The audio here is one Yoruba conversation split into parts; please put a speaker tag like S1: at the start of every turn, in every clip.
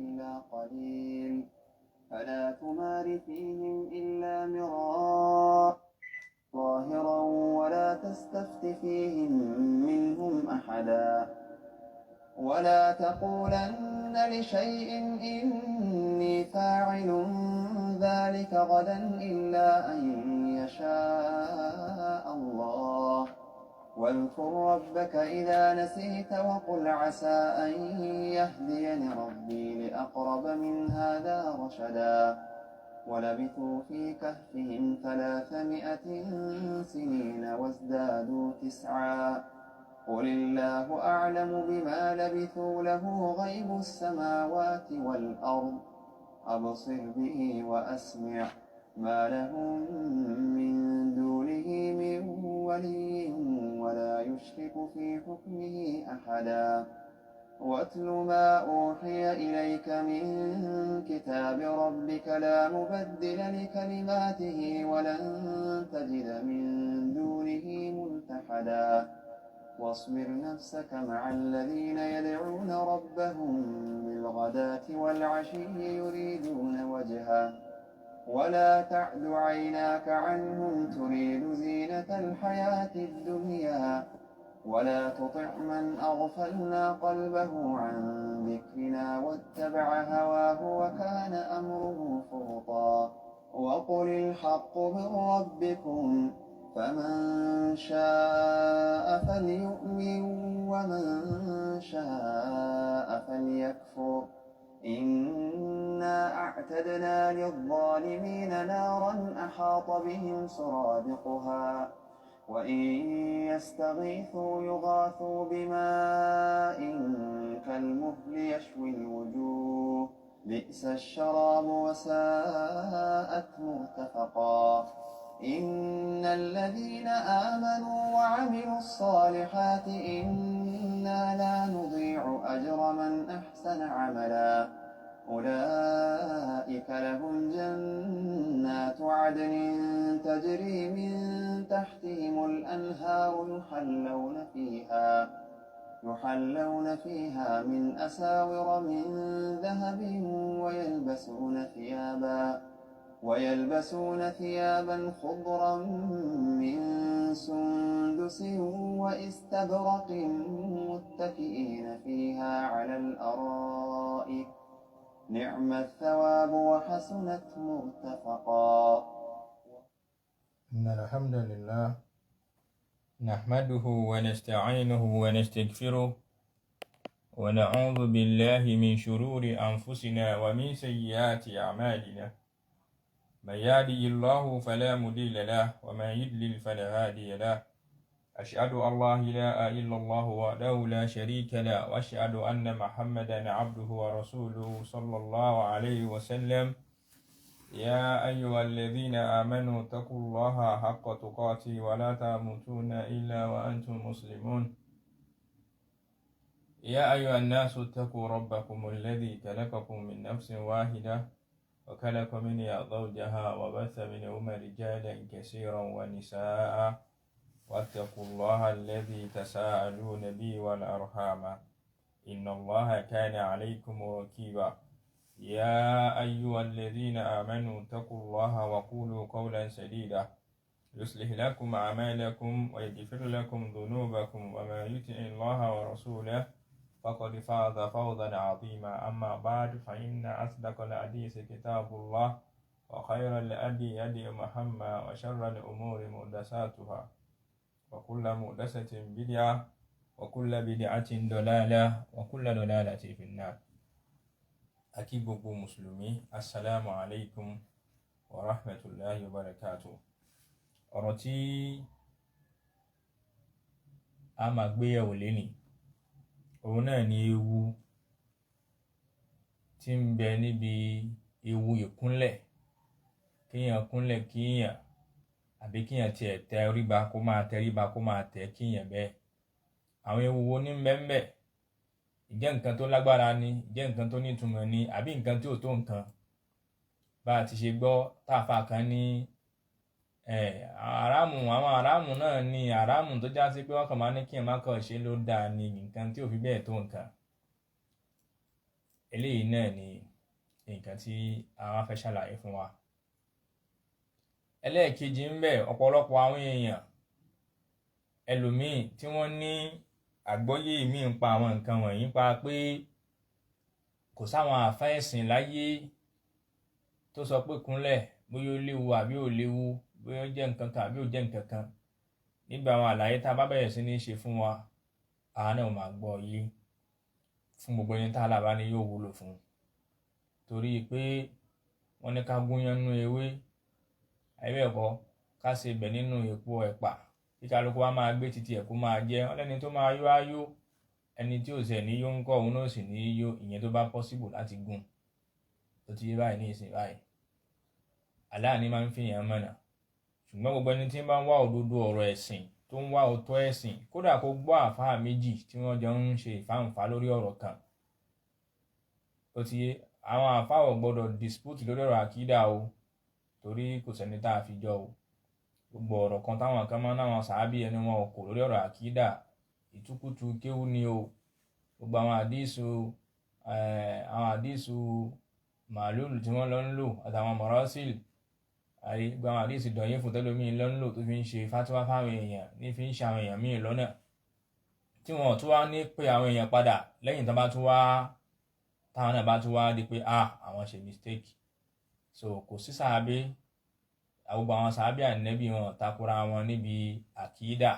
S1: إلا قليل فلا تمار فيهم إلا مراء ظاهرا ولا تستفت فيهم منهم أحدا ولا تقولن لشيء إني فاعل ذلك غدا إلا أن يشاء الله واذكر ربك إذا نسيت وقل عسى أن يهديني ربي لأقرب من هذا رشدا ولبثوا في كهفهم 300 سنين وازدادوا 9 قل الله أعلم بما لبثوا له غيب السماوات والأرض أبصر به وأسمع ما لهم من دونه من ولي ولا يشرك في حكمه أحدا واتل ما أوحي إليك من كتاب ربك لا مبدل لكلماته ولن تجد من دونه ملتحدا واصبر نفسك مع الذين يدعون ربهم بالغداة والعشي يريدون وجهه ولا تعد عيناك عنهم تريد زينة الحياة الدنيا ولا تطع من أغفلنا قلبه عن ذكرنا واتبع هواه وكان أمره فرطا وقل الحق من ربكم فمن شاء فليؤمن ومن شاء فليكفر إنا أعتدنا للظالمين نارا أحاط بهم سرادقها وإن يستغيثوا يغاثوا بماء كالمهل يشوي الوجوه بئس الشراب وساءت مرتفقا إن الذين آمنوا وعملوا الصالحات إنا لا نضيع أجر من أحسن عملا أولئك لهم جنات عدن تجري من تحتهم الأنهار يحلون فيها من أساور من ذهب ويلبسون ثيابا خضرا من سندس واستبرق متكئين فيها على الأرائك نعم الثواب وحسنت مرتفقا
S2: إن الحمد لله نحمده ونستعينه ونستغفره ونعوذ بالله من شرور أنفسنا ومن سيئات أعمالنا من يهده الله فلا مضل له ومن يضلل فلا هادي له أشهد أن لا إله إلا الله وحده لا شريك له وأشهد أن محمدا عبده ورسوله صلى الله عليه وسلم يا أيها الذين آمنوا اتقوا الله حق تقاته ولا تموتن إلا وأنتم مسلمون يا أيها الناس اتقوا ربكم الذي خلقكم من نفس واحدة وخلق منها زوجها وبث منهما رجالا كثيرا ونساء واتقوا الله الذي تساءلون به والأرحام إن الله كان عليكم رقيبا يا أيها الذين آمنوا اتقوا الله وقولوا قولا سديدا يصلح لكم أعمالكم ويغفر لكم ذنوبكم وما يطع الله ورسوله فقد فاز فوزا عظيما أما بعد فإن أصدق الحديث كتاب الله وخير الهدي هدي محمد وشر الأمور محدثاتها وكل محدثة بدعة وكل بدعة ضلالة وكل ضلالة في النار. Aki gbogbo mùsùlùmí, assalamu alaikum wa rahmatullahi wa barakatuh. Ọ̀rọ̀ tí a máa gbé yẹ̀wò lénìí, òun náà ni ewu tí ń bẹ níbi ewu ìkúnlẹ̀, kíyàn kúnlẹ̀ kíyàn àbí kíyàn tiẹ̀ tẹríba kó máa tẹríba kó máa tẹ̀ kíyàn bẹ́ẹ̀. Àwọn ewu wo ní ńbẹ̀? Ìjẹ́ nǹkan tó lágbára ni, ìjẹ́ nǹkan tó nítumọ̀ ni, àbí nǹkan tí ò tó nǹkan. Bá a ti ṣe gbọ́ táàfà kan ní àwọn àrámù náà ni àrámù tó já sí pé wọ́n kàn máa ní kí ẹ̀ má kàn ṣe ló dáa ni nǹkan tí ò fi bẹ́ẹ̀ tó nǹkan. Eléyìí náà ni nǹkan tí àwọn fẹ́ ṣàlàyé fún wa. Ẹlẹ́ẹ̀kejì ń bẹ, ọ̀pọ̀lọpọ̀ àwọn èèyàn ẹlòmíì tí wọ́n ní àgbọ́yé míì ń pa àwọn nǹkan wọ̀nyí, pa pé kò sáwọn àfáà ẹ̀sìn láyé tó sọ pé kúnlẹ̀ bóyá ó léwu àbí ò léwu, bóyá ó jẹ́ nǹkan kan àbí ò jẹ́ nǹkan kan. Nígbà àwọn àlàyé tá a bá bẹ̀rẹ̀ sí ní ṣe fún wa, àwa náà máa gbọ́ yé fún gbogbo ẹni tá a lábá ní yóò wúlò fún. Torí pé wọ́n ní ká gúnyán nínú ewé, àìbẹ́ẹ̀kọ́ ká ṣe ibẹ̀ nínú èpo ẹ̀pà, kí kálukú wa máa gbé títí ẹ̀kú máa jẹ́. Wọ́n lẹ́ni tó máa yó á yó, ẹni tí ò sẹ̀ ní yó ń kọ́ òun náà sì ní yó, ìyẹn tó bá possible láti gùn. Tó ti yé báyìí ní ìsìn báyìí. Allah ni máa ń fi èèyàn mọ̀nà. Ṣùgbọ́n gbogbo ẹni tí ń bá ń wá òdodo ọ̀rọ̀ ẹ̀sìn, tó ń wá òótọ́ ẹ̀sìn, kódà kó gbọ́ àfáà méjì tí wọ́n jọ ń ṣe ìfáǹfà lórí ọ̀rọ̀ kan. Ó ti yé, àwọn àfáà ò gbọ́dọ̀ dispute lórí ọ̀rọ̀ àkídà o, torí kò sẹ́ni tá a fi jọ o. Gbogbo ọ̀rọ̀ kan táwọn kan máa ń náwọn sàábì ẹni wọn ò kò lórí ọ̀rọ̀ àkídà, ìtukùtù kéwú ni o. Gbogbo àwọn àdísù màlúùlù tí wọ́n lọ ń lò àtàwọn mọ̀rọ́sìlì, gbogbo àwọn àdísù dọ̀yìn fún tẹ́lómìn lọ ń lò tó fi ń ṣe fátíwá fáwọn èèyàn, ní fi ń ṣe àwọn èèyàn míì lọ́nà, tí wọ́n tún wá ní pé àwọn èèyàn padà lẹ́yìn táwọn náà bá tún wá di pé àwọn ṣe mistake. So kò sí sàábé, gbogbo àwọn sàábé ànẹ́bí wọn takora wọn níbi àkídà,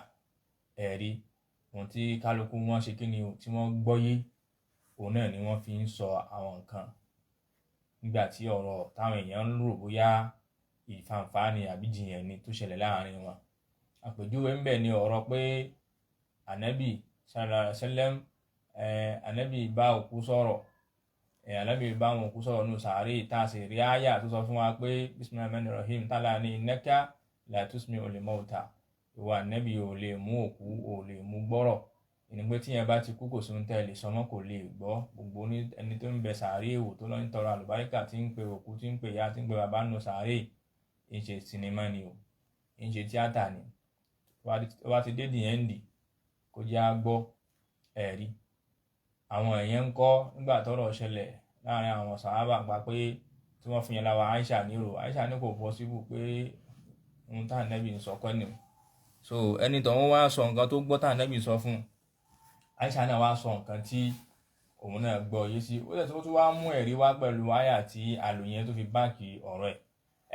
S2: ẹ̀rí ohun tí kálukú wọn ṣe kí ni o, tí wọ́n gbọ́yé, òun náà ni wọ́n fi ń sọ àwọn nǹkan. Nígbà tí ọ̀rọ̀ táwọn èèyàn ń rò bóyá ìfàǹfà ni àbí jiyàn ni tó ṣẹlẹ̀ láàrin wọn. Àpèjúwe ń bẹ ni ọ̀rọ̀ pé ànábì sallallahu alaihi wasallam, ànábì bá òkú sọ̀rọ̀, ànábì bá wọn òkú sọ̀rọ̀ nù sàárè, tá a sì rí àyà tó sọ fún wa pé bismillahir rahmanir rahim tálà ní innaka la tusmi'ul mauta, ìwà ànábì ò lè mú òkú, ò lè mú gbọ́rọ̀. Ìnígbé tí yẹn bá ti kú kò sí ohun tẹ́ lè sọ mọ́, kò lè gbọ́. Gbogbo ẹni tó ń bẹ sàárè wò, tó lọ ń tọrọ àlùbáríkà, tí ń pe òkú, tí ń pe ìyá, tí ń pe bàbá nù sàárè, ń ṣe sinimá ni o, ń ṣe tíátà ni. Wá ti dé the end kó jẹ́ á gbọ́, ẹ̀rí. Àwọn èèyàn ń kọ́ nígbà tọ́rọ̀ ṣẹlẹ̀ láàrin àwọn sàhábà pa pé tí wọ́n fi yẹn láwa Aisha nírò, Aisha ní kò possible pé ohun tá ànábì ń sọ kọ́ ni. So ẹni tó ń wá sọ nǹkan tó gbọ́ tá ànábì sọ fún, Aisha náà wá sọ nǹkan tí òun náà gbọ́ yé sí. Ó lè tó tún wá mú ẹ̀rí wá pẹ̀lú àyà tí àlòyìn tó fi báàkì ọ̀rọ̀ ẹ̀.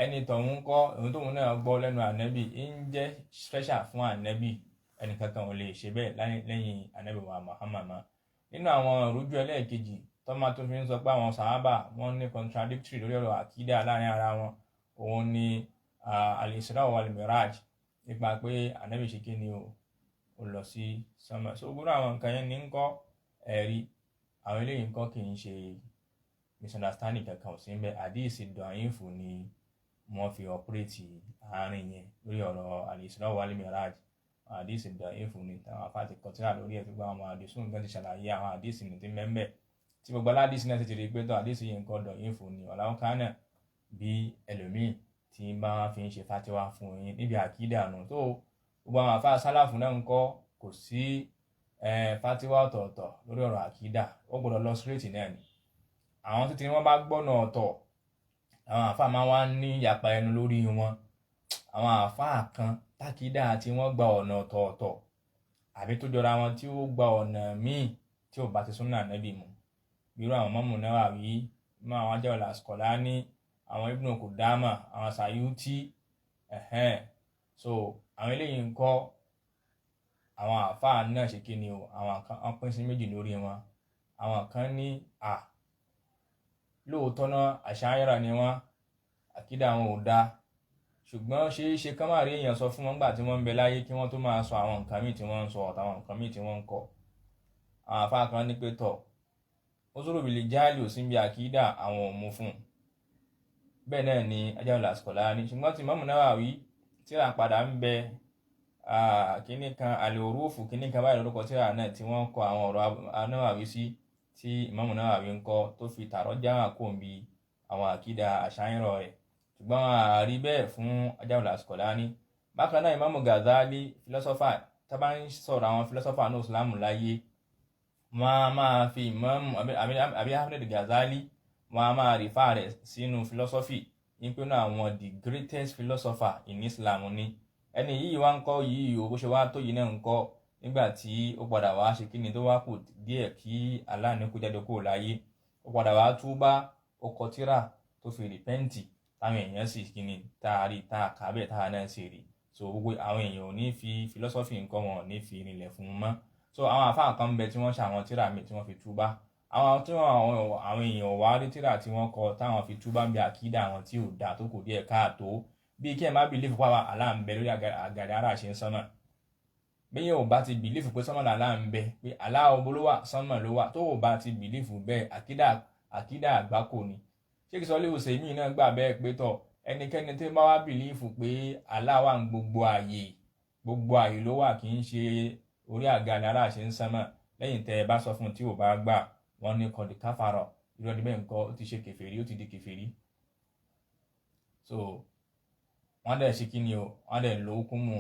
S2: Ẹni tó ń kọ́ ohun tóun náà gbọ́ lẹ́nu ànábì ń jẹ́ special fún ànábì, ẹnì kankan ò lè ṣe bẹ́ẹ̀ lẹ́yìn ànábì wa Muhammad. Nínú àwọn ìrújú ẹlẹ́ẹ̀kejì tó máa tó fi ń sọ pé àwọn sàhábà wọ́n ní contradictory lórí ọ̀rọ̀ àkídà láàrin ara wọn, òun ni al-Isra wal-Miraj, nípa pé ànábì ṣe kí ni ó lọ sí sánmà. So gbogbo àwọn nǹkan yẹn ní ń kọ́ ẹ̀rí, àwọn eléyìí ń kọ́ kì í ṣe misunderstanding kankan ò sí ń bẹ. Àdíìsì dọ̀yìnfù ni wọ́n fi ọpúrẹ́tì àárín yẹn lórí ọ̀rọ̀ al-Isra wal-Miraj. Àdíìsì dọ̀yìnfù ni táwọn afá ti kọtíra lórí ẹ̀, gbogbo àwọn àdíìsì nǹkan ti ṣàlàyé àwọn àdíìsì ní ti mẹ́mbẹ́, tí gbogbo aládìsì náà ti rí pé tó àdíìsì yìí ń kọ́ dọ̀yìnfù ni. ọ̀làwọ̀kánà bí ẹlòmíì tí bá wọn fi ń ṣe fatiwa fún yín níbi àkídà nù. tó gbogbo àwọn àfáà sálàfù náà ń kọ́, kò sí fatiwa ọ̀tọ̀ọ̀tọ̀ lórí ọ̀rọ̀ àkídà, ó gbọ́dọ̀ lọ straight náà ni. àwọn títí wọ́n bá gbọ́nà ọ̀tọ̀, àwọn àfáà máa wá ní yapa ẹnu lórí wọn. àwọn àfáà kan tákídà tí wọ́n gba ọ̀nà ọ̀tọ̀ọ̀tọ̀ àbí tó jọra wọn tí ó gba ọ̀nà míì tí ò bá ti súnà Nábì mu, irú àwọn Imamu Nawawi, àwọn Hajar al-Asqalani, àwọn Ibn Qudama, àwọn Sayuti, so àwọn eléyìí ń kọ́ àwọn àfáà náà ṣe kí ni o, àwọn kan pín sí méjì lórí wọn. àwọn kan ní lóòótọ́ náà Àṣàírà ni wọ́n, àkídà wọn ò dáa, ṣùgbọ́n ṣe kán máa rí èèyàn sọ fún wọn nígbà tí wọ́n ń bẹ láyé kí wọ́n tó máa sọ àwọn nǹkan míì tí wọ́n ń sọ àtàwọn nǹkan míì tí wọ́n ń kọ. àwọn àfáà kan ní pé tọ̀ Uzuru bil jahli ò sí bí àkídà, àwọn ò mú fún un. Bẹ́ẹ̀ náà ni Hajar al-Asqalani. ṣùgbọ́n tí Imamu Nawawi tíra padà ń bẹ kíní kan al-Urufu kíní kan báyìí lórúkọ tíra náà tí wọ́n kọ àwọn ọ̀rọ̀ Nawawi sí, tí Imamu Nawawi ń kọ tó fi tààrọ̀ jáwà kó ń bi àwọn àkídà Àṣàírà rẹ̀, ṣùgbọ́n àrí bẹ́ẹ̀ fún Hajar al-Asqalani. bákan náà Imamu Ghazali philosopher, tá bá ń sọ̀rọ̀ àwọn philosopher ní Islam láyé, wọ́n máa fi Imamu Abi Ahmed Ghazali wọn a máa refer rẹ̀ sínú philosophy ní pé náà àwọn the greatest philosopher in Islam ni ẹni yìí wá ń kọ́ yìí o bó ṣe wá tó yìí náà ń kọ́ nígbà tí ó padà wá ṣe kíni tó wá kù díẹ̀ kí Allah ní kó jáde kúrò láyé ó padà wá túbá ó kọ tírà tó fi rìpẹ́ǹtì táwọn èèyàn sì kíni tá a rí tá a kà bẹ́ẹ̀ tá a náà sì rí so gbogbo àwọn èèyàn ò ní fi philosophy nǹkan wọn ò ní fi rinlẹ̀ fún un mọ́ so àwọn àfáà kan ń bẹ tí wọ́n ṣe àwọn tírà mi tí wọ́n fi túbá àwọn tí àwọn èèyàn wá rí tírà tí wọ́n kọ táwọn fi túbá ń bẹ àkídà àwọn tí ò dáa tó kù díẹ̀ káàtó bí kí ẹ má bìlífù pàwọ́ Allah ń bẹ lórí àgàdà ara ṣe ń sánmà bẹ́ẹ̀ ò bá ti bìlífù pé sánmà Allah ń bẹ pé Allah ọbọ ló wà sánmà ló wà tó ò bá ti bìlífù bẹ́ẹ̀ àkídà àgbákò ni Sheikh Sọ́lé Usaimin náà gbà bẹ́ẹ̀ pé tọ̀ ẹnikẹ́ni tó bá wá bìlífù pé Allah wà ń gbogbo ààyè ló wà kì í ṣe orí àgàdà ara ṣe ń sánmà lẹ́yìn tẹ́ ẹ bá sọ fún tí ò bá gbà wọ́n ní kọ́ni káfàrọ̀ irọ́ ni bẹ́ẹ̀ nǹkan ó ti ṣe kèfèrí ó ti di kèfèrí so wọ́n dẹ̀ ṣe kí ni o wọ́n dẹ̀ lo hukumu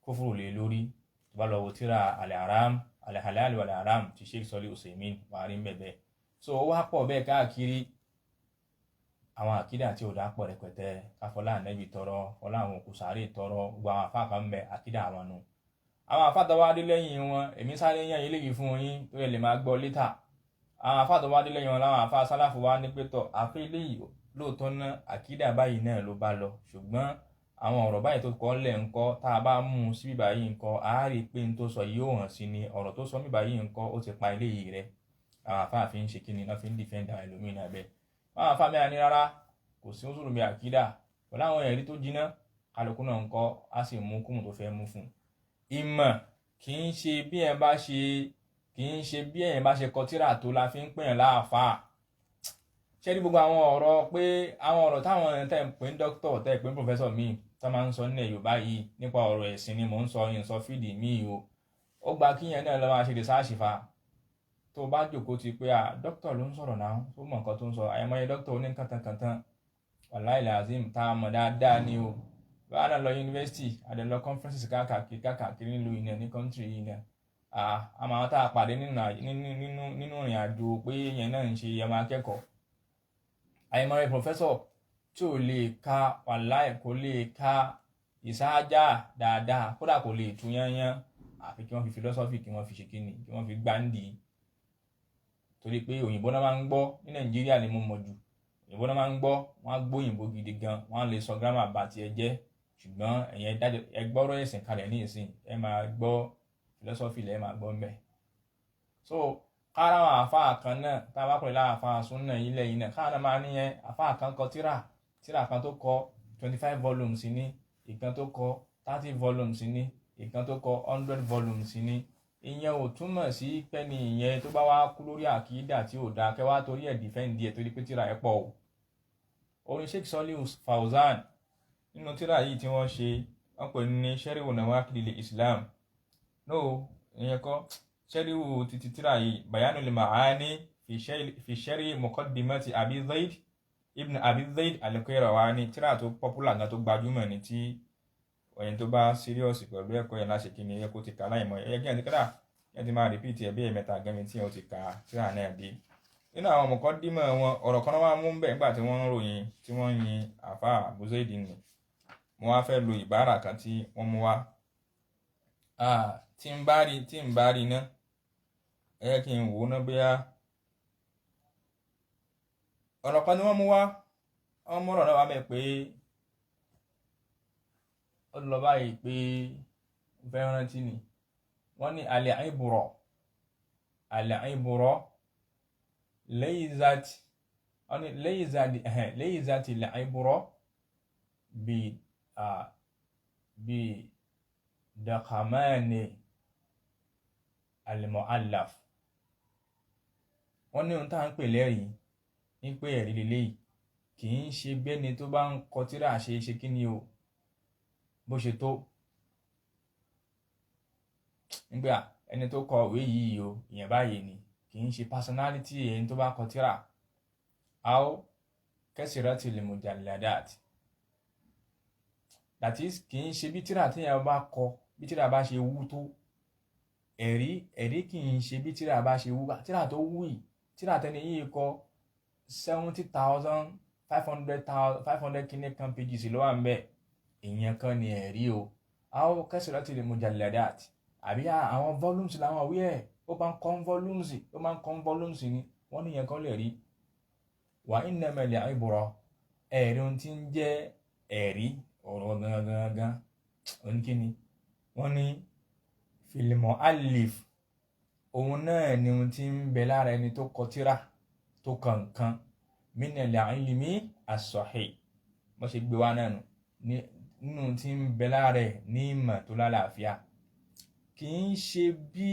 S2: kófòrò lé lórí tó bá lọ wo tíra al-halal wal-haram ti Sheikh Sọ́lé Usaimin wà rí bẹ́ẹ̀ so ó wá pọ̀ bẹ́ẹ̀ káàkiri àwọn àkídà tí ò dá pọ̀ rẹpẹtẹ káfọlá ànẹ́bì tọrọ fọlá àwọn òkú sàárè tọrọ gbogbo àwọn àfáà kan bẹ àkídà àwọn nù àwọn àfáà tó wá dé lẹ́yìn wọn èmi sáré yàn eléyìí fún yín tó yẹ lè máa gbọ́ létà àwọn àfáà tó wá dé lẹ́yìn wọn láwọn àfáà sálàfù wá ní pẹ́tọ̀ àfẹ́ eléyìí lóòótọ́ ná àkídà báyìí náà ló bá lọ ṣùgbọ́n àwọn ọ̀rọ̀ báyìí tó kọ́ lẹ̀ ńkọ́ tá a bá mú un síbí báyìí ńkọ́ a rí pé n tó sọ yìí ó hàn sí ni ọ̀rọ̀ tó sọ mí báyìí ńkọ́ ó ti pa eléyìí rẹ àwọn àfáà fi ń ṣe kíni náà fi ń dìfẹ́ǹdà ẹlòmíràn bẹ́ẹ̀ àwọn àfáà mẹ́ra ní rárá kò sí oṣù lómi àkídà pẹ̀lú àwọn ẹ̀rí tó jiná kálukú náà ńkọ́ á sì mú kúmù tó fẹ́ mú fún un ìmọ̀ kì í ṣe bí ẹ̀ bá ṣe kọ tírà tó la fi ń pèyàn láàfáà ṣé ní gbogbo àwọn ọ̀rọ̀ pé àwọn ọ̀rọ̀ táwọn tẹ̀ ń pè ń dókítọ̀ tẹ̀ pé ń pòfẹ́sọ̀ míì tó máa ń sọ nílẹ̀ Yorùbá yìí nípa ọ̀rọ̀ ẹ̀sìn ni mò ń sọ yìí ń sọ fídì míì o ó gba kíyẹn náà lọ́ máa ṣe rìsáàṣì fa tó bá jòkó ti pé dókítọ̀ ló ń sọ̀rọ̀ náà ó mọ̀ nǹkan tó ń sọ àyẹ̀mọ́yẹ dókítọ̀ ó ní kàntàkàntàn wàláì làzim tá a mọ̀ dáadáa ni o bá a náà lọ yunifásitì àdè lọ conferences káàkiri nílùú iná ní country yìí náà àmọ́ àwọn tá a pàdé nínú ìrìn àjò pé yẹn náà ń ṣe ẹmọ akẹ́kọ̀ọ́ àyẹ̀mọ́yẹ professor tí ò lè ka wàláì kò lè ka ìsáájà dáadáa kódà kò lè tú yányán àfi kí wọ́n fi philosophy kí wọ́n fi ṣe kíni kí wọ́n fi gbáǹdì torí pé òyìnbó náà máa ń gbọ́ ní Nàìjíríà ni mo mọ̀ jù òyìnbó náà máa ń gbọ́ wọ́n á gbóyìnbó gidi gan wọ́n á lè sọ gírámà bá tiẹ̀ jẹ́ ṣùgbọ́n ẹ̀yin ẹ gbọ́rọ̀ ẹ̀sìn kalẹ̀ ní ìsìn ẹ máa gbọ́ philosophy lẹ́ẹ̀ máa gbọ́ mbẹ́ so kára àwọn àfáà kan náà tá a bá pè láwọn àfáà súnnà ilẹ̀ yìí náà kára náà máa níyẹn àfáà kan kọ tíra kan tó kọ 25 volumes ní ìkan tó kọ 30 volumes ní ìkan tó kọ 100 volumes ní ìyẹn ò túmọ̀ sí pẹ́ni ìyẹn tó bá wá kú lórí àkídà tí ò dáa kẹwàá torí ẹ̀ dìfẹ́ǹdì ẹ̀ torí pé tíra ẹ̀ pọ̀ o orin Sheikh Sọ́lé Fawzan nínú tíra yìí tí wọ́n ṣe wọ́n pè ní Sharhu Nawaqidil Islam ìyẹn kọ́ Sharhu títí tíra yìí Bayanul Ma'ani fi Sharhi Muqaddimati Abi Zayd ibn Abi Zayd al-Qayrawani tíra tó popular gan tó gbajúmọ̀ ní tí ọ̀yìn tó bá síríọ̀sì pẹ̀lú ẹ̀kọ́ yẹn láṣẹ kí ni ẹ kó ti kà láìmọ̀ ẹ kí ẹ ti kádà ẹ ti máa rìpíìtì ẹ bí ẹ̀mẹ́ta gẹ́mi tí ẹ ti kà tíra náà dé nínú àwọn muqaddimah wọn ọ̀rọ̀ kan máa mú bẹ́ẹ̀ nígbà tí wọ́n ń ròyìn tí wọ́n ń yin àfà Abu Zayd ni mo wá fẹ́ lo ìbára kan tí wọ́n mú wá tí ń bá rí ná ẹ kí n wò ó ná bóyá ọ̀rọ̀ kan ni wọ́n mú wá wọ́n mú ọ̀rọ̀ náà wá mẹ́ pé ó lọ báyìí pé fẹ́ rántí ni wọ́n ní al-ibra laysat al-ibra bi dakhamani al-mu'allaf wọ́n ní ohun tá à ń pè lẹ́rìí ní pé ẹ̀rí lélẹ́yìí kì í ṣe bẹ́ni tó bá ń kọ tírà ṣe kí ni o bó ṣe tó nígbà ẹni tó kọ ìwé yìí o ìyẹn báyìí ni kì í ṣe personality ẹni tó bá kọ tírà aw kasratil mujalladat that is kì í ṣe bí tírà téèyàn bá kọ bí tírà bá ṣe wú tó ẹ̀rí kì í ṣe bí tírà bá ṣe wú tírà tó wú yìí tírà tẹni yìí kọ 70,500 kìíní kan pages ló wà ń bẹ̀. Ìyẹn kan ni ẹ̀rí o. Àwọn kasratil mujalladat àbí àwọn volumes làwọn wí ẹ̀ ó máa ń kọ́ volumes ni wọ́n ní ìyẹn kan lè rí. Wa innamal ibra ẹ̀rí ohun tí ń jẹ́ ẹ̀rí ọ̀rọ̀ gangan oníkíni wọ́n ní fil mu'allif òun náà ni ohun tí ń bẹ lára ẹni tó kọ tírà tó kankan minal ilmi as-sahih bó ṣe gbé wá náà nínú tí ń bẹ lára ẹ̀ ní ìmọ̀ tó lálàáfíà. Kì í ṣe bí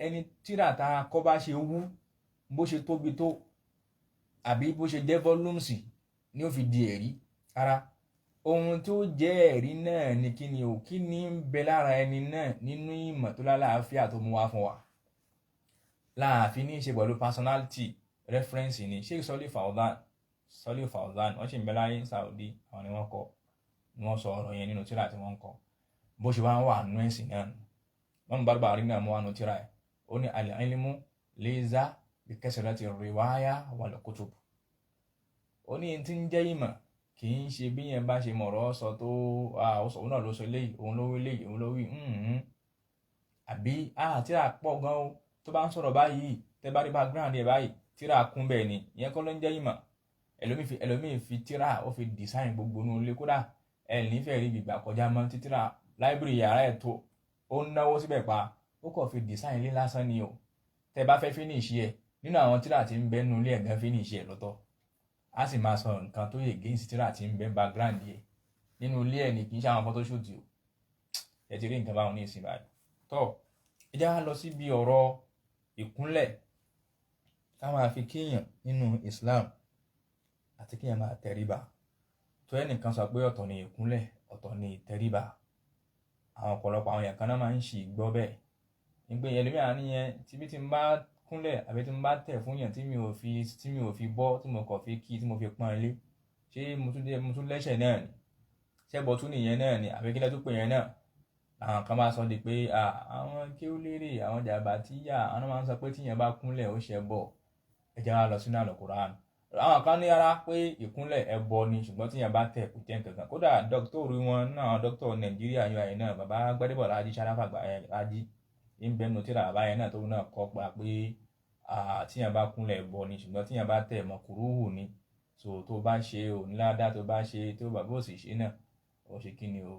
S2: ẹni tírà tá a kọ́ bá ṣe wú bó ṣe tóbi tó àbí bó ṣe jẹ́ volumes ni ó fi di ẹ̀rí. Ara ohun tó jẹ́ ẹ̀rí náà ni kí ni o kí ni ń bẹ lára ẹni náà nínú ìmọ̀ tó lálàáfíà tó mú wá fún wa. Láàfin ní í ṣe pẹ̀lú personality reference ni Sheikh Saalih Fawzān wọ́n sì ń bẹ láyé Saudi àwọn ni wọ́n sọ ọ̀rọ̀ yẹn nínú tírà tí wọ́n ń kọ bó ṣe wá ń wà nínú ẹ̀sìn náà. wọ́n Barbahari náà mú wá nínú tírà ẹ̀ ó ní al-ilmu laysa bi kasrati riwaya wal kutub. Ó ní tí ń jẹ́ ìmọ̀ kì í ṣe bí yẹn bá ṣe mọ̀rọ̀ sọ tó òun náà ló sọ léyìí òun ló wí léyìí òun ló wí àbí tírà pọ̀ gan o tó bá ń sọ̀rọ̀ báyìí tẹ́ bá rí background ẹ̀ báyìí tírà kún bẹ́ẹ̀ ni ìyẹn kọ́ ló ń jẹ́ ìmọ̀. ẹlòmíì fi tírà ó fi design gbogbo inú ilé kódà ẹ̀ nífẹ̀ẹ́ rí gbìgbà kọjá mọ́ títírà library yàrá ẹ̀ tó ó ń náwó síbẹ̀ pa ó kàn fi design ilé lásán ni o. Tẹ́ bá fẹ́ finish ẹ̀ nínú àwọn tírà tí ń bẹ nínú ilé ẹ̀gán finish ẹ̀ lọ́tọ̀ a sì máa sọ nǹkan tó yẹ against tírà tí ń bẹ background yẹ nínú ilé ẹ̀ ní kì í ṣe àwọn photoshoot o. ẹ ti rí nǹkan báwọn ní ìsìn báyìí. tọ́ ẹ já lọ síbi ọ̀rọ̀ ìkúnlẹ̀ ká máa fi kéèyàn nínú Islam àti kéèyàn máa tẹríba. tó ẹnìkan sọ pé ọ̀tọ̀ ni ìkúnlẹ̀ ọ̀tọ̀ ni ìtẹríba. àwọn ọ̀pọ̀lọpọ̀ àwọn èèyàn kan náà máa ń ṣì gbọ́ bẹ́ẹ̀ nígbà ẹlòmíràn nìyẹn tí bí ti ń bá kúnlẹ̀ àbí tí ń bá tẹ̀ fún yàn tí mi ò fi bọ́ tí mo kàn fi kí tí mo fi pọ́n ilé ṣé mo tún lẹ́ṣẹ̀ náà ni ṣẹ́bọ̀ tún nìyẹn náà ni àbí kílẹ̀ tó pè yẹn náà. àwọn kan máa sọ di pé àwọn kéwúlérè àwọn jàbàtíyà àwọn máa ń sọ pé tíyẹn bá kúnlẹ̀ ó ṣẹ bọ̀ ẹ jẹ́ wá lọ sínú Al-Qur'an. àwọn kan ní ara pé ìkúnlẹ̀ ẹbọ ni ṣùgbọ́n tíyẹn bá tẹ̀ kò jẹ́ nǹkan. kódà dókítà wọn náà dókítà Nàìjíríà yóò àyè náà bàbá Gbádébọ̀ Rájí Ṣàráfà Rájí ń bẹ nínú tírà bàbá yẹn náà tó náà kọ́ pa pé tíyẹn bá kúnlẹ̀ ẹbọ ni ṣùgbọ́n tíyẹn bá tẹ̀ mọ̀kúrúhù ni so tó bá ṣe onílàdá tó bá ṣe tó bàbá òsì ṣe náà ó ṣe kí ni o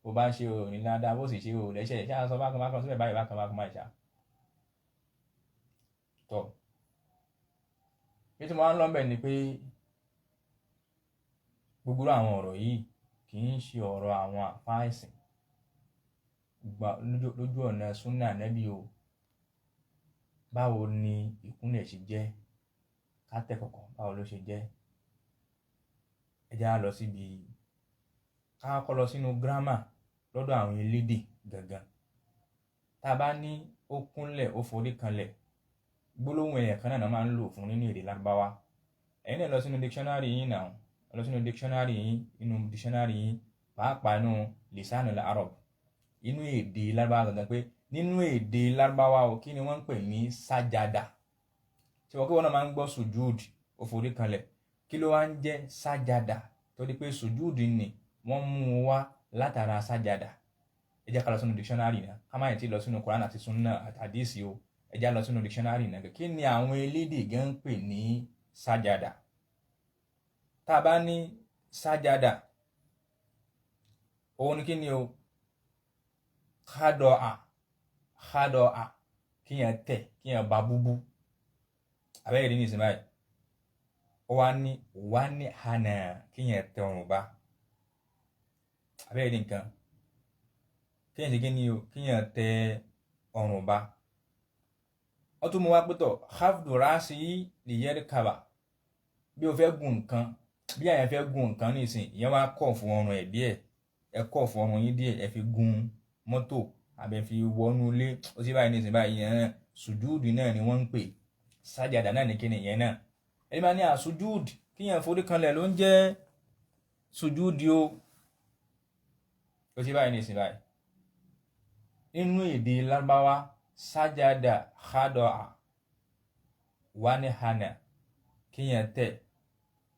S2: bó bá ṣe onílàdá bó sì ṣe o lẹ́ṣẹ̀ ṣáà sọ bákan síbẹ̀ báyìí bákan máa ṣá. tọ́ bí tí mo máa ń lọ bẹ̀ ni pé gbogbo àwọn ọ̀rọ̀ yìí kì í ṣe ọ̀rọ̀ àwọn àfáà ẹ̀sìn lójú ọ̀nà súnà nẹ́bí o. báwo ni ìkúnlẹ̀ ṣe jẹ́ ká tẹ̀ kọ̀kọ̀ báwo ló ṣe jẹ́. ẹ já lọ síbi ká kọ́ lọ sínú grammar lọ́dọ̀ àwọn elédè gangan. tá a bá ní ó kúnlẹ̀ ó forí kanlẹ̀ gbólóhùn ẹ̀yẹ̀ kan náà máa ń lò fún nínú èdè Lárúbáwá. ẹ̀yin náà lọ sínú dictionary yín náà lọ sínú dictionary yín pàápàá inú lisanul arab inú èdè Lárúbáwá gangan pé nínú èdè Lárúbáwá o kí ni wọ́n ń pè ní sájádà. ṣé wọ́n kí wọ́n náà máa ń gbọ́ sùjúd ó forí kanlẹ̀ kí ló wá ń jẹ́ sájádà torí pé sùjúd ni wọ́n mú un wá látara sájádà. ẹ jẹ́ ká lọ sínú dictionary náà ká má yẹn ti lọ sínú Quran àti sunna àti hadisi o ẹ jẹ́ lọ sínú dictionary náà kí ni àwọn elédè gan ń pè ní sájádà. tá a bá ní sájádà òun ni kí ni o kádọ́à kíyàn tẹ̀ kíyàn bá búbú abẹ́rẹ́ ní ìsinmi báyìí wá ní hànà kíyàn tẹ ọrùn bá abẹ́rẹ́ ní nǹkan kíyàn ṣe kí ni o kíyàn tẹ ọrùn bá. ó tún mú wá pẹ́tọ̀ hafdu rasi lè yẹ́rì kaba bí o fẹ́ gun nǹkan bí àyàn fẹ́ gun nǹkan nísìn ìyẹn wá kọ̀ fún ọrùn ẹ̀ díẹ̀ ẹ kọ̀ fún ọrùn yín díẹ̀ ẹ fi gun mọ́tò àbẹ̀ fi wọnú ilé ó sì báyìí nísìn báyìí yẹn náà sùjúùdì náà ni wọ́n ń pè sájàdà náà ní kíni yẹn náà. ẹni máa ní sùjúùdì kíyàn forí kanlẹ̀ ló ń jẹ́ sùjúùdì o ó sì báyìí nísìn báyìí. nínú èdè Lárúbáwá sájàdà khádọ́à wá ní hànà kíyàn tẹ̀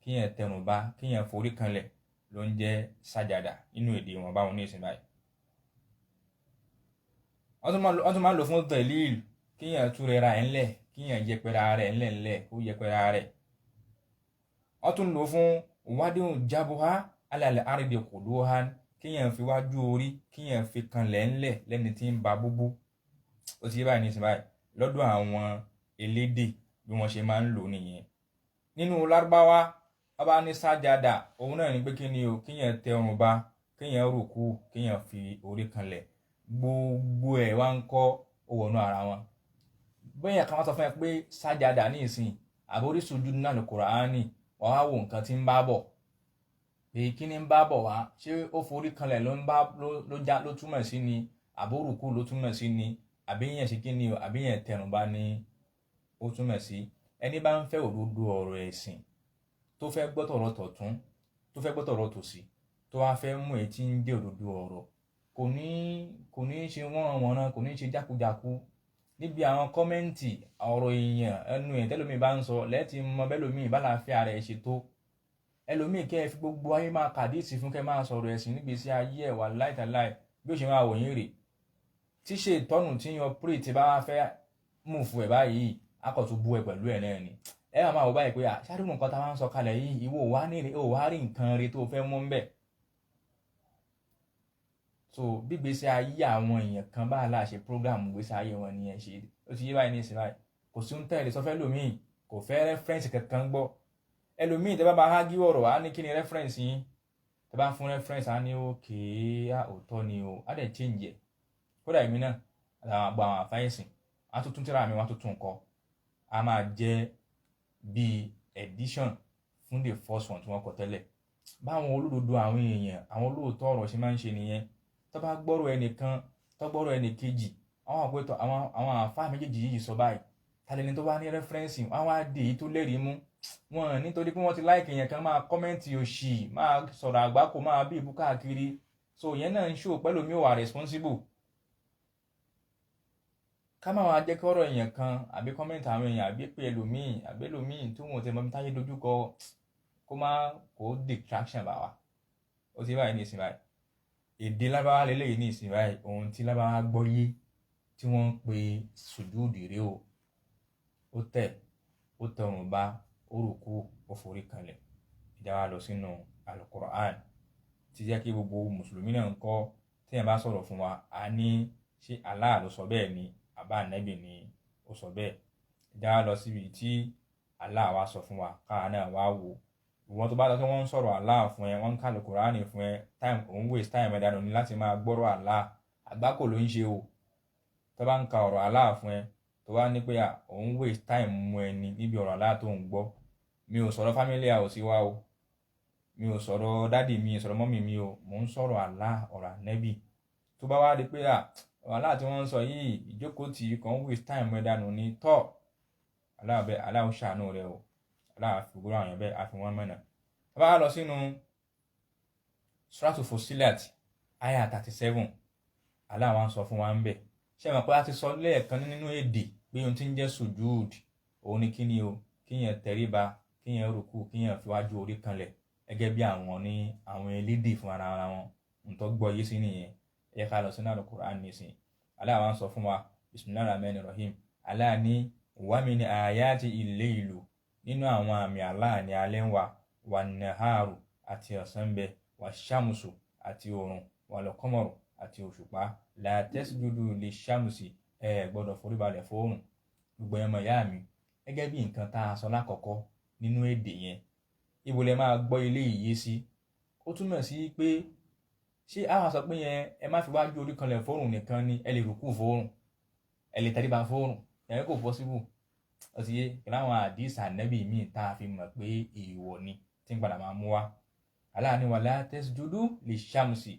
S2: kíyàn tẹrùnba kíyàn forí kanlẹ̀ ló ń jẹ́ sájàdà nínú èdè wọn báwọn ní ìsìn báyìí. wọ́n tún máa ń lò fún tẹ̀líl kíyàn tú rẹra ẹ̀ ńlẹ̀ kíyàn yẹpẹrẹ ara ẹ̀ ńlẹ̀ ó yẹpẹrẹ ara ẹ̀. wọ́n tún lò fún wádìí jábọ̀há alàlẹ́ àrídì kòdóhán kíyàn fi wájú orí kíyàn fi kanlẹ̀ ńlẹ̀ lẹ́ni tí ń ba búbú. ó ti yé báyìí ní ìsìn báyìí lọ́dọ̀ àwọn elédè bí wọ́n ṣe máa ń lò nìyẹn. nínú lárúbáwá ọba ní sájàdà òun náà ní pé kí ni o kíyàn tẹrùnba kíyàn rùkú kíyàn fi orí kanlẹ̀ gbogbo ẹ̀ wá ń kọ́ ó wọnú ara wọn. bẹ́ẹ̀ kan wá sọ fún ẹ pé sájàdà ní ìsìn àbórí sùjúdù náà ní Kùránì wọ́n wá wo nǹkan tí ń bá bọ̀ pé kí ni ń bá bọ̀ wá ṣé ó forí kanlẹ̀ ló túmọ̀ sí ni àbórùkú ló túmọ̀ sí ni àbíyàn ṣe kí ni o àbíyàn tẹrùnba ni ó túmọ̀ sí. ẹni bá ń fẹ́ òdodo ọ̀rọ̀ ẹ̀sìn tó fẹ́ gbọ́tọ̀rọ̀ tọ̀tún tó fẹ́ gbọ́tọ̀rọ̀ tòsì tó wá fẹ́ mú etí ń dé òdodo ọ̀rọ̀ kò ní ṣe wọ́nranwọ̀nran kò ní ṣe jákujáku níbi àwọn kọ́mẹ́ǹtì ọ̀rọ̀ èèyàn ẹnu ẹ̀ tẹ́lómi bá ń sọ lẹ́ẹ̀tì mọ bẹ́lómi ìbálàáfíà rẹ̀ ṣe tó. ẹlòmíì kẹ́ ẹ fi gbogbo ayé máa kàdíìsì fún kẹ́ máa sọ̀rọ̀ ẹ̀sìn nígbèsí ayé ẹ̀ wà láìtàláì bí ó ṣe máa wòyìn rè tí ṣe ìtọ́nù tí yan pírì tí bá fẹ́ mú fún ẹ̀ báyìí akọ̀tún bú ẹ pẹ̀lú ẹ̀ náà ni ẹ máa wò báyìí pé ṣáàdùn nǹkan tá a máa ń sọ kalẹ̀ yìí ìwọ ò wá rí nǹkan rí tó fẹ́ mú ń bẹ̀. so gbígbésí ayé àwọn èèyàn kan bá aláṣẹ program gbésí ayé wọn nìyẹn ṣe ó ti yé báyìí ní ìsìn báyìí kò sí ń tẹ̀lé sọ fẹ́ lòmíì kò fẹ́ rẹ́fẹ́rẹ́nsì kankan gbọ́ ẹlòmíì tẹ́ bá máa hági ọ̀rọ̀ á ní kí ni rẹ́fẹ́rẹ́nsì yín tẹ́ bá fún rẹ́fẹ́rẹ́nsì á ní òkè òótọ́ ni o á dẹ̀ change ẹ̀ kódà èmi náà àgbà àwọn àfáìsìn á tuntun tíra mi wá tuntun kọ á máa jẹ́ bíi edition fún the first one tí wọ́n kọ tẹ́lẹ̀ báwọn olódodo àwọn èèyàn àwọn olóòótọ́ ọ̀rọ̀ ṣe máa ń ṣe nìyẹn tó bá gbọ́rọ̀ ẹnìkan tó gbọ́rọ̀ ẹnìkejì àwọn àpótọ́ àwọn àfáà méjèèjì yìí sọ báyìí tàlẹ́ni tó bá ní rẹ́fẹ́rẹ́nsì wọ́n wá dé èyí tó lẹ́rìí mú wọn nítorí pé wọ́n ti láìkì yẹn kan máa kọ́mẹ́ǹtì òṣì máa sọ̀rọ̀ àgbákò máa bí ìbú káàkiri so yẹn náà ń ṣó pẹ́lú mi ò wà responsible. ká máa wá jẹ́ kí ọ̀rọ̀ èèyàn kan àbí kọ́mẹ́ǹtì àwọn èèyàn àbí pé ẹlòmíì tí wọn ò tẹ mọ́bí táyé dojúkọ kó distraction bá wa ó ti báyìí ní ìsìn báyìí èdè lábáwá lélẹ́yìí ní ìsìn báyìí ohun tí lábáwá gbọ́ yé tí wọ́n ń pe sùjúdù rèé o ó tẹrùn bá ó rùkú ó forí kanlẹ̀ ìjà wa lọ sínú alukur'an ti jẹ́ kí gbogbo mùsùlùmí náà ń kọ́ tí yẹn bá sọ̀rọ̀ fún wa a ní ṣé Allah ló sọ bẹ́ẹ̀ ni àbá ànábì ni ó sọ bẹ́ẹ̀ ìjà wa lọ síbi tí Allah wa sọ fún wa káà náà wá wò ìwọ́n tó bá lọ sí wọ́n ń sọ̀rọ̀ Allah fún ẹ wọ́n ń kàlù kùránì fún ẹ time òun waste time ẹ dànù ní láti máa gbọ́rọ̀ Allah àgbákò ló ń ṣe o tó bá ń ka ọ̀rọ̀ Allah fún ẹ tó bá ní pé òun waste time mú ẹni níbi ọ̀rọ̀ Allah tó ń gbọ́ mi ò sọ̀rọ̀ family house wa o mi ò sọ̀rọ̀ dádì mi ò sọ̀rọ̀ mọ́mì mi o mò ń sọ̀rọ̀ Allah ọ̀rọ̀ ànẹ́bì tó bá wá di pé ọ̀rọ̀ Allah tí wọ́n ń sọ yìí ìjókòó tí kan waste time ẹ dànù ní tọ́ Allah ó ṣàánú rẹ o aláàfíwúrò àwọn ẹ̀bẹ́ àfihàn mẹ́nà bá lọ sínú Suratul Fussilat aya 37 Allah wá ń sọ fún wa ń bẹ̀ ṣé mọ̀ pé a ti sọ lẹ́ẹ̀kan nínú èdè pé ohun tí ń jẹ́ sujud òun ni kí ni o kíyàn tẹríba kíyàn rùkú kíyàn fiwájú orí kanlẹ̀ gẹ́gẹ́ bí àwọn elédè fún ara wọn ń tọ́ gbọ́ yé sí nìyẹn ẹ ká lọ sínú Al-Qur'an nísìn Allah wá ń sọ fún wa Bismillahir Rahmanir Rahim Allah ní wa min ayati al-laylu nínú àwọn àmì Allah ní alẹ́ ń wà nàhàrù àti ọ̀sán bẹ wà ṣàmùsù àti òrùn wà lọ́kọ́mọ̀rù àti òṣùpá la tasjudu li ṣàmùsì gbọ́dọ̀ foríbalẹ̀ fóòrùn gbogbo ẹmọ ìyá mi gẹ́gẹ́ bí nǹkan tá a sọ lákọ̀ọ́kọ́ nínú èdè yẹn ibo lẹ máa gbọ́ ilé ìyé sí ó túmọ̀ sí pé ṣé àwọn sọ pé yẹn ẹ má fi wájú orí kanlẹ̀ fóòrùn nìkan ni ẹ lè rùkú fóòrùn ẹ lè tẹríba fóòrùn ẹ kò possible ó ti yé láwọn àdìsá nẹ́bì míì tá a fi mọ̀ pé èèwọ̀ ni tí ń padà máa mú wá Allah ní wala tasjudu li shamsi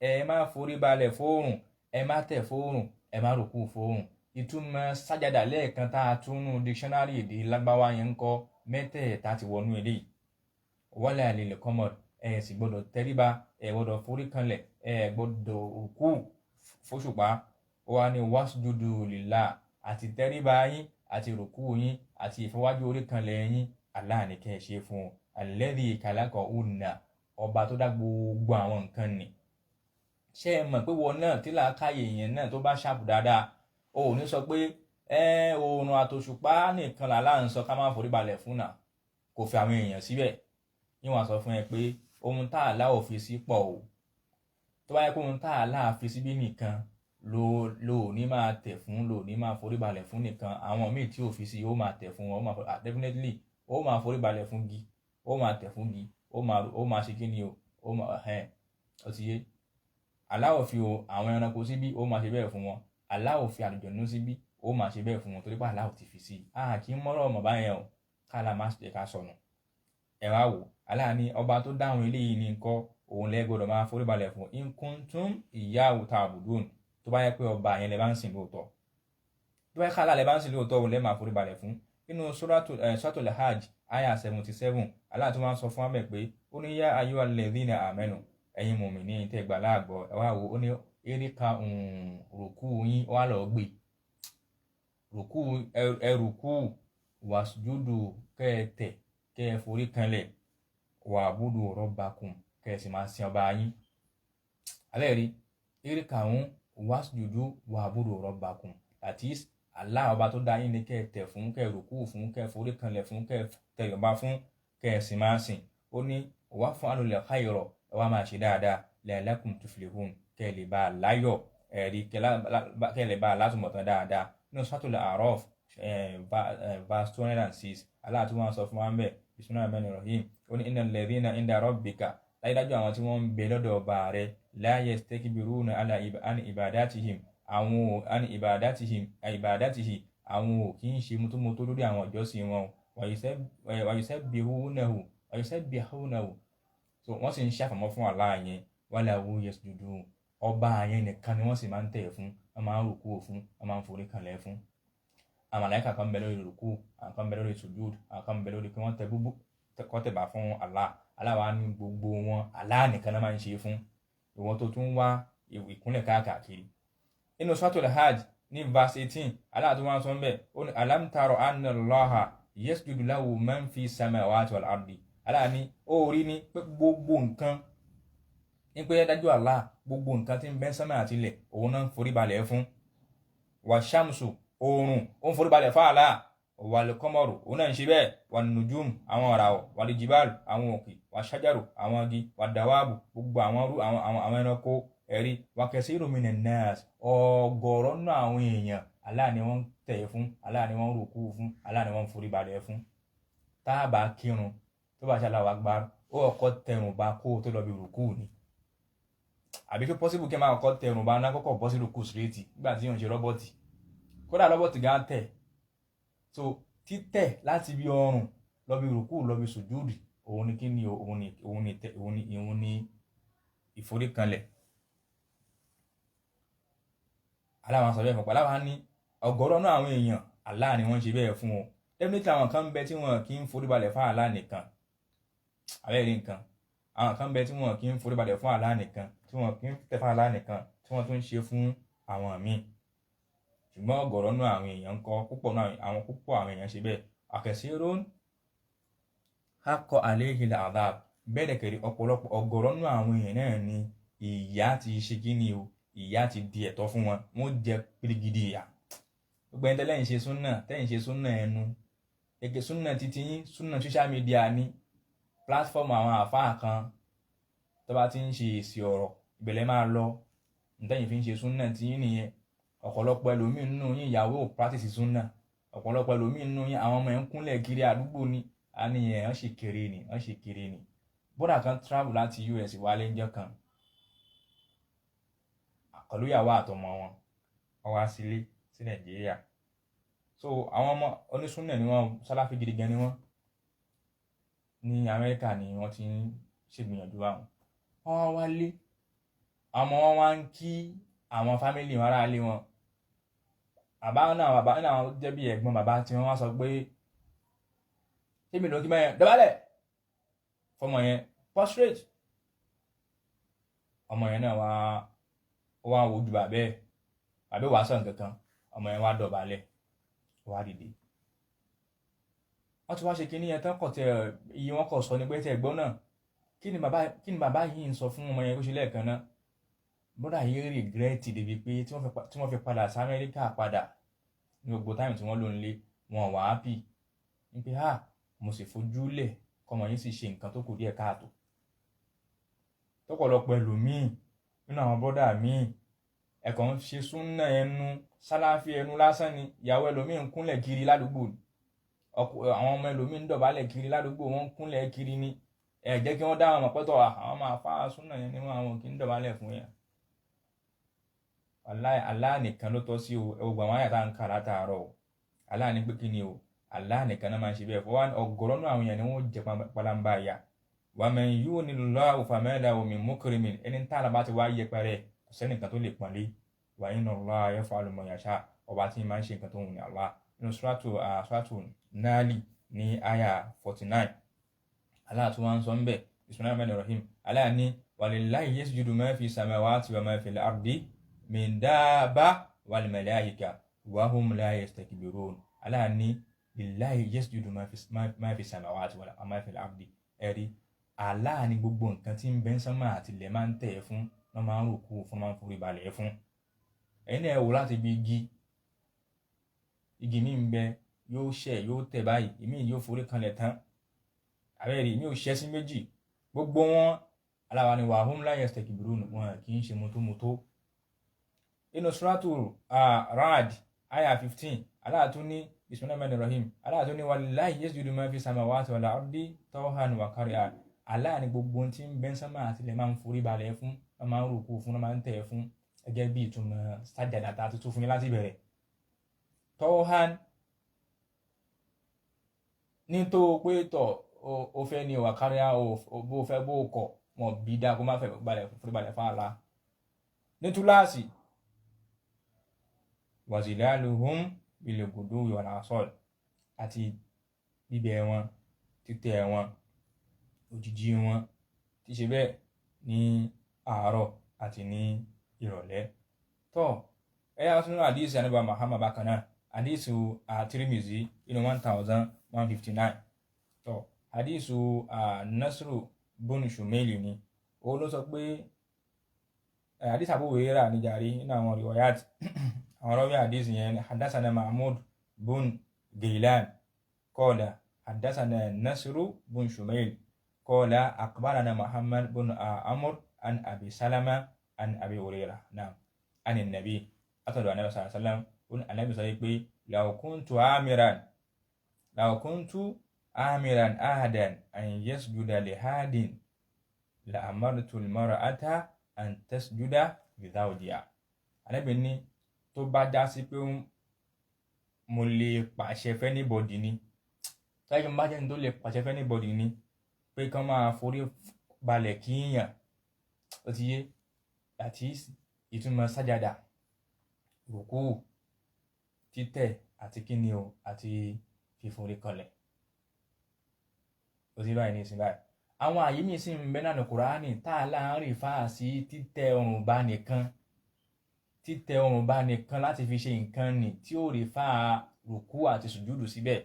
S2: ẹ má forí balẹ̀ fóòrùn ẹ má tẹ̀ fóòrùn ẹ má rùkú fóòrùn ìtumọ̀ sájàdà lẹ́ẹ̀kan tá a túnú dictionary èdè lágbáwá yẹn ń kọ́ mẹ́tẹ̀ẹ̀ta ti wọnú eléyìí wala lil qamar ẹ sì gbọ́dọ̀ tẹríba ẹ gbọ́dọ̀ forí kanlẹ̀ ẹ gbọ́dọ̀ rùkú fóṣùpá wà ní wasjudu lillah àti tẹríba yín àti rùkú yín àti ìfọwájú orí kanlẹ̀ yín Allah ní kẹ́ ẹ ṣe fún alladhi khalaqahunna, ọba tó dá gbogbo àwọn nǹkan ni. Ṣé ẹ mọ̀ pé wọn náà tí làákàyè yẹn náà tó bá ṣàpù dáadáa, o ò ní sọ pé oòrùn àtòṣùpá nìkan làlá ń sọ ká má forí balẹ̀ fún náà, kò fi àwọn èèyàn síbẹ̀. Yíwọ̀n sọ fún ẹ pé ohun tá àlá ò fi sí pọ̀ o. Tó bá yẹ pé ohun tá àlá fi síbí nìkan ló ní máa tẹ̀ fún, ló ní máa forí balẹ̀ fún nìkan, àwọn míì tí ò fi sí ó máa tẹ̀ fún wọn, definitely ó máa forí balẹ̀ fún gi, ó máa tẹ̀ fún gi, ó máa ṣe kí ni o, ó ti yé. Allah ò fi àwọn ẹranko síbí, ó máa ṣe bẹ́ẹ̀ fún wọn. Allah ò fi àlùjànnú síbí, ó máa ṣe bẹ́ẹ̀ fún wọn torí pé Allah ò ti fi sí. Kì í mọ́rọ̀ ọmọ báyẹn o, kálá má ṣe ká sọnù. Ẹ wá wò, Allah ní ọba tó dáhùn eléyìí ní nǹkan òun lẹ gbọ́dọ̀ máa forí balẹ̀ fún. In kuntum iyyahu ta'budun, tó bá yẹ pé ọba yẹn lẹ bá ń sìn lóòótọ́, tó bá yẹ kálá lẹ bá ń sìn lóòótọ́ òun lẹ máa forí balẹ̀ fún. Nínú suratul Hajj aya 77, Allah tó máa ń sọ fún wa pé ó ní yá ayyuhal ladhina amanu, ẹ̀yin mùmínì tẹ́ gbà láàgbọ́. Ẹ wá wò, ó ní erika rùkú yín wá lọ gbé rùkú wasjudu kẹ́ẹ̀tẹ̀ kẹ́ẹ̀ forí kanlẹ̀ wa'budu rabbakum kẹ́ẹ̀ sì máa sin ọba yín. Alẹ́ rí erika wasjudu wa'budu rabbakum, that is Allah ọba tó dá yín ní kẹ́ẹ̀tẹ̀ fún, kẹ́ẹ̀ rùkú fún, kẹ́ẹ̀ forí kanlẹ̀ fún, kẹ́ẹ̀ tẹ̀yọ̀bá fún, kẹ́ẹ̀ sì máa sìn. Ó ní waf'alul khayra, ẹ wá máa ṣe dáadáa la'allakum tuflihun, kẹ́ lè bá láyọ̀, ẹ̀rí kẹ́ lè bá látùmọ̀tán dáadáa. Nínú suratul A'raf verse 206, Allah tí wọ́n sọ fún wa ń bẹ̀, bismillahir-rahmanir-rahim, ó ní innal ladhina inda rabbika, dájúdájú àwọn tí wọ́n ń bẹ lọ́dọ̀ ọba rẹ̀, la yastakbiruna an ibadatihi, àwọn ò kì í ṣe mútómútó lórí àwọn ìjọsìn wọn, wa yusabbihunahu, so wọ́n sì ń ṣàfọ̀mọ́ fún Allah yẹn, walahu yasjudun, ọba yẹn nìkan ni wọ́n sì máa ń tẹ̀ fún, wọ́n máa ń rùkú fún, wọ́n máa ń forí kanlẹ̀ fún. Àwọn màláíkà kan bẹ lórí rùkú, àwọn kan bẹ lórí sujud, àwọn kan bẹ lórí pé wọ́n tẹ̀bà fún Allah. Allah wá ní gbogbo wọn Allah nìkan náà máa ń ṣe fún. Ìwọ́n tó tún wá ìkúnlẹ̀ káàkiri. Nínú suratul Hajj ní verse 18, Allah tó wá sọ ń bẹ̀, ó ní alam tara anna Allaha yasjudu lahu man fi samawati wal ardi. Allah ní ó rí ní pé gbogbo nǹkan, ní pé dájú Allah gbogbo nǹkan tí ń bẹ sánmà àti ilẹ̀ òun náà ń forí balẹ̀ fún. Wa shamsu, oòrùn ó ń forí balẹ̀ fún Allah. Wal qamaru, òun náà ń ṣe bẹ́ẹ̀. Wan nujum, àwọn ìràwọ̀. Wal jibalu, àwọn òkè. Wa shajaru, àwọn igi. Wa dawabu, gbogbo àwọn ẹranko, ẹ̀rí. Wa kasiru minan nas, ọ̀gọ̀rọ̀ nínú àwọn èèyàn Allah ni wọ́n tẹ̀ fún, Allah ni wọ́n rùkú fún, Allah ni wọ́n forí balẹ̀ fún. Tá a bá kírun, tó bá ṣe Allahu Akbar, ó kọ́kọ́ tẹrùn bá kó tó lọ bí rùkú ni. Àbí kí possible kí ẹ máa kọ́kọ́ tẹrùn bá ná kọ́kọ́ bọ́ sí rùkú straight nígbà tí yóò ń ṣe rọ́bọ̀tì. Kódà rọ́bọ̀tì gan tẹ̀. So títẹ̀ láti bí ọrùn lọ bí rùkú lọ bí sùjúdì, òun ni kí ni òun ni ìforíkanlẹ̀. Allah máa sọ bẹ́ẹ̀ fún, Allah wá ní ọ̀gọ̀rọ̀ náà àwọn èèyàn Allah ni wọ́n ṣe bẹ́ẹ̀ fún wọn. Definitely àwọn kan bẹ tí wọn kì í forí balẹ̀ fún Allah nìkan. Àbẹ́ rí nǹkan. Àwọn kan bẹ tí wọn kì í forí balẹ̀ fún Allah nìkan, tí wọn kì í tẹ̀ fún Allah nìkan, tí wọ́n tún ṣe fún àwọn míì. Ṣùgbọ́n ọ̀gọ̀rọ̀ náà àwọn èèyàn ń kọ́, púpọ̀ àwọn èèyàn ṣe bẹ́ẹ̀. Akasirun haqqa alayhil adhab, bẹ́ẹ̀ kẹ̀rí ọ̀pọ̀lọpọ̀ ọ̀gọ̀rọ̀ náà àwọn èèyàn náà ni ìyà ti ṣe kíni o, ìyà ti di ẹ̀tọ́ fún wọn, wọ́n jẹ pírígidì ìyà. Gbogbo ẹni tẹ́lẹ̀ ń ṣe súnà ẹnu, gẹ́gẹ́ súnà títí yín, súnà social media ní platform àwọn àfáà kan tó bá ti ń ṣe èsì ọ̀rọ̀ ìbẹ̀lẹ̀ máa lọ, ǹtẹ́yìn fi ń ṣe súnà tí yín nìyẹn. Ọ̀pọ̀lọpọ̀ ẹlòmíì nínú yín ìyàwó ò practice súnà, ọ̀pọ̀lọpọ̀ ẹlòmíì nínú yín àwọn ọmọ ẹ̀ ń kúnlẹ̀ kiri àdúgbò ni, a ní ẹ̀ wọ́n ṣe kéré ni. Bọ́dà kan travel láti US wálé ńjọ́ kan, pẹ̀lú ìyàwó àtọmọ wọn, wọ́n wá sílé sí Nàìjíríà. So àwọn ọmọ onísúnnà ni wọ́n, sálàfí gidi gan ni wọ́n. Ní Amẹ́ríkà ni wọ́n ti ń ṣègbìyànjú àwọn. Wọ́n wá lé, ọmọ wọn wá ń kí àwọn fámílì wọn ará ilé wọn. Bàbá náà jẹ́ bí ẹ̀gbọ́n bàbá tí wọ́n wá sọ pé ṣé mi ló kí báyẹn dọ̀bálẹ̀ fọmọ yẹn prostrate. Ọmọ yẹn náà wá wojú bàbá wàá sọ nǹkan kan, ọmọ yẹn wá dọ̀bálẹ̀, wá dìde. wọ́n ti wá ṣe kíní yẹn tán kọ̀ tẹ iye wọn kọ̀ sọ ní pé tẹ gbọ́n náà kí ni bàbá yìí ń sọ fún ọmọ yẹn kó ṣe lẹ́ẹ̀kan náà bọ́dà yìí rìgírẹ́tì débi pé tí wọ́n fi padà sí Amẹ́ríkà padà ní gbogbo táìmù tí wọ́n lò nílé wọn wà happy ní pé mo sì fojú lẹ̀ kọ́mọ yín sì ṣe nǹkan tó kù díẹ̀ káàtó tọ́pọ̀lọpọ̀ ẹlòmíì nínú àwọn bọ́dà míì ẹ̀kọ́ ń ṣe súnà ẹnu sálàfí ẹnu lásán ni ìyàwó ẹlòmíì ń kúnlẹ̀ kiri ládùúgbò àwọn ọmọ ẹlòmíì ń dọ̀bálẹ̀ kiri ládùúgbò wọn ń kúnlẹ̀ kiri ni ẹ jẹ́ kí wọ́n dá àwọn pẹ́tọ̀ àwọn máa fa súnà yẹn nínú àwọn kì í dọ̀bálẹ̀ fún yẹn. Allah nìkan ló tọ́ sí o ẹgbẹ́ àwọn àyàtà ń kà látàárọ̀ o Allah ní pé kí ni o Allah nìkan náà máa ń ṣe bẹ́ẹ̀ fọwọ́n ọgọ́rọ́ náà àwọn èèyàn ni wọ́n jẹ palamba ya wa man yu'nillahu fama lahu min mukrimin ẹni tá àlàbá ti wá yẹpẹrẹ kò sẹ́nìkan tó lè pọ́nlé wa inna Allaha yaf'alu ma yasha ọba tí máa ń ṣe nǹkan tó wù ní Allah nínú suratu Nali ní àyà 49 Allah tó wá ń sọ ń bẹ̀ bismillahir rahmanir rahim Allah ní walillahi yasjudu ma fi samawati wa ma fil ardi min dabba wal malaika wa hum la yastakbirun Allah ní lillahi yasjudu ma fi samawati wa ma fil ardi ẹ̀rí Allah ní gbogbo nǹkan tí ń bẹ ń sánmà àti ilẹ̀ máa ń tẹ̀ fún wọ́n máa ń rùkú fún máa ń forí balẹ̀ fún ẹ̀yin náà wò láti bí igi mi ń bẹ yóò ṣẹ̀ yóò tẹ̀ báyìí ìmí yóò forí kanlẹ̀ tán àbẹ́rẹ́ ìmí ò ṣẹ́ sí méjì gbogbo wọn aláwa ni wa hum la yastakbirun wọn kì í ṣe mọ́tómọ́tó inú suratu Ra'd aya 15 Allah tún ní bismillahir rahmanir rahim Allah tún ní walillahi yasjudu ma fi samawati wal ardi tawhan wa karhan Allah ní gbogbo tí ń bẹ sánmà àti ilẹ̀ máa ń forí balẹ̀ fún wọ́n máa ń rùkú fún wọ́n máa ń tẹ̀ fún gẹ́gẹ́ bí ìtumọ̀ sájàdà tá a ti tún fún yín láti bẹ̀rẹ̀ tawhan ní tó pé tọ̀ o fẹ́ ní wa karhan bó fẹ́ bó kọ̀ wọn bí dá kó má fẹ́ forí balẹ̀ fún Allah ní túláàsì wazilaluhum bilguduwi wal asal àti bíbẹ̀ wọn títẹ̀ wọn òjìjí wọn tí ṣe bẹ́ẹ̀ ní àárọ̀ àti ní ìrọ̀lẹ́ tó ẹ̀yà sínú àdíìsì ànábì Muhammad bákan náà àdíìsì Tirmidhi inú 1159 tó àdíìsì Nasru bun Shumayl ni ó ló sọ pé àdíìsì Abu Hurairah ní jàrí nínú àwọn riwayat àwọn rawi àdíìsì yẹn hadathana Mahmud bun Ghailan qala hadathana Nasru bun Shumayl قال أخبرنا محمد بن عمرو عن أبي سلمة عن أبي هريرة نعم عن النبي أتى النبي صلى الله عليه وسلم قل النبي صلى الله عليه وسلم لو كنت آمرا أحدا أن يسجد لأحد لأمرت المرأة أن تسجد لزوجها Ànábì ní tó bá já sí pé mo lè pàṣẹ fẹ́ anybody ni táyé má jẹ́ ní tó lè pàṣẹ fẹ́ anybody ni pé kán máa forí balẹ̀ kíyàn ó ti yé àti ìtumọ̀ sájádà rùkú títẹ̀ àti kíni o àti fíforí kanlẹ̀ ó ti báyìí ní ìsìn báyìí àwọn àyè mi sì ń bẹ nínú Kùránì tá a láàárín fáà sí títẹ̀ ọrùn bá nìkan láti fi ṣe nǹkan nì tí ó rí fáà rùkú àti sùjúdù síbẹ̀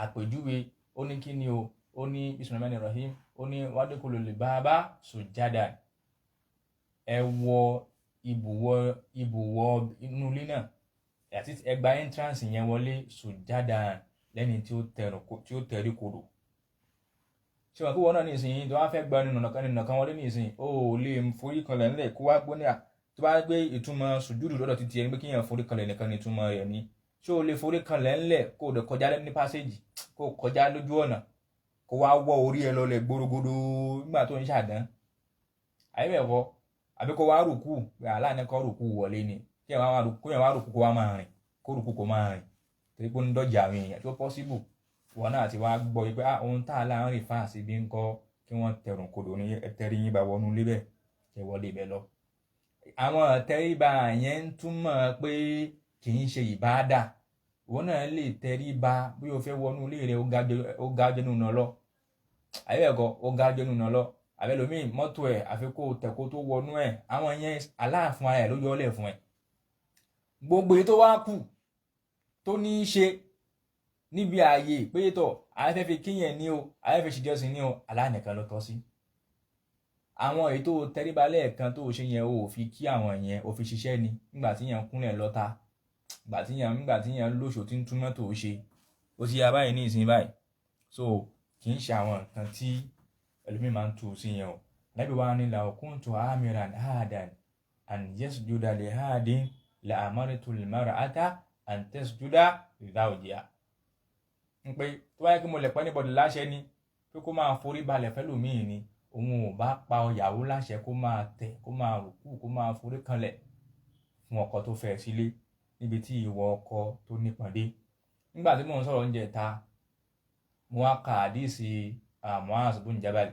S2: àpèjúwe ó ní kíni o ó ní bismillahir rahim ó ní wadkhulul baba sujada ẹ wọ ibùwọ̀ inú ilé náà àti ẹgbà entrance yẹn wọlé sujada lẹ́ni tí ó tẹ̀rí kodò ṣé wọn kí wọn náà ní ìsìn tó wá fẹ́ gba nínú kan wọlé ní ìsìn ó lè forí kanlẹ̀ ńlẹ̀ kó wá gbóní à tó bá gbé ìtumọ̀ sùjúdù lọ́dọ̀ títí ẹni pé kíyàn forí kanlẹ̀ nìkan ní ìtumọ̀ rẹ̀ ní ṣé o lè forí kanlẹ̀ ńlẹ̀ kó o dẹ̀ kọjá ní passage kó o kọjá lójú ọ̀nà kó wá wọ́ orí ẹ lọlẹ̀ gbórógbódó nígbà tó ń ṣàdán àyẹ̀wò àbí kó wá rùkú pé aláàánú kọ́ rùkú wọlé ni kí ẹ̀ wá rùkú kó wá máa rìn kó rùkú kó máa rìn torí pé ó ń dọ̀jà àwọn èèyàn tó possible wọn náà ti wá gbọ́ pé ohun tá a láàárín fáàsì bí ń kọ́ kí wọ́n tẹ̀rùn kodò ní ẹtẹ́rí yín bá wọnú lébẹ̀ kẹ wọlé ibẹ̀ lọ. àwọn tẹríba yẹn ń túmọ̀ pé kì í ṣe ìbáàdà wọn náà lè tẹríba bí o fẹ́ wọnú ilé rẹ ó ga jẹ́nu náà lọ àyẹ̀kọ́ ó ga jẹ́nu náà lọ àbẹ́lòmíì mọ́tò ẹ̀ àfikún tẹ̀kó tó wọnú ẹ̀ àwọn yẹn aláàfin ara ẹ̀ ló yọ ọ́ lẹ̀ fún ẹ̀ gbogbo èyí tó wá kù tó ní í ṣe níbi ààyè pé tọ̀ àyẹ̀fẹ́ fi kíyàn ní o àyẹ̀fẹ́ ṣèjọ́sìn ní o Allah nìkan ló tọ́ sí. àwọn èyí tó tẹríba lẹ́ẹ̀kan tó ṣe yẹn o fi kí àwọn yẹn o fi ṣiṣẹ́ ni nígbà tí yẹn kúnlẹ̀ lọ́ta nígbà tí yẹn lóṣò tí ń túmọ̀ tó ṣe ó ti yá báyìí ní ìsìn báyìí. so kì í ṣe àwọn nǹkan tí ẹlòmíì máa ń tu sí yẹn o. Nabi wa ni law kuntu amiran hadan an yasjuda li hadin la amartu al mar'ata an tasjuda li zawjiha. ń pé tó wáyé kí mo lè pẹ́ níbọ̀dì láṣẹ ni pé kó máa forí balẹ̀ fẹ́lòmíì ni òun ò bá pa ìyàwó láṣẹ kó máa tẹ̀ kó máa rùkú kó máa forí kanlẹ̀ fún ọkọ tó fẹ́ sílé níbi tí ìwọ ọkọ tó nípọn dé. nígbà tí mò ń sọ̀rọ̀ oúnjẹ ta mo wá ka àdíìsì Mu'az bin Jabal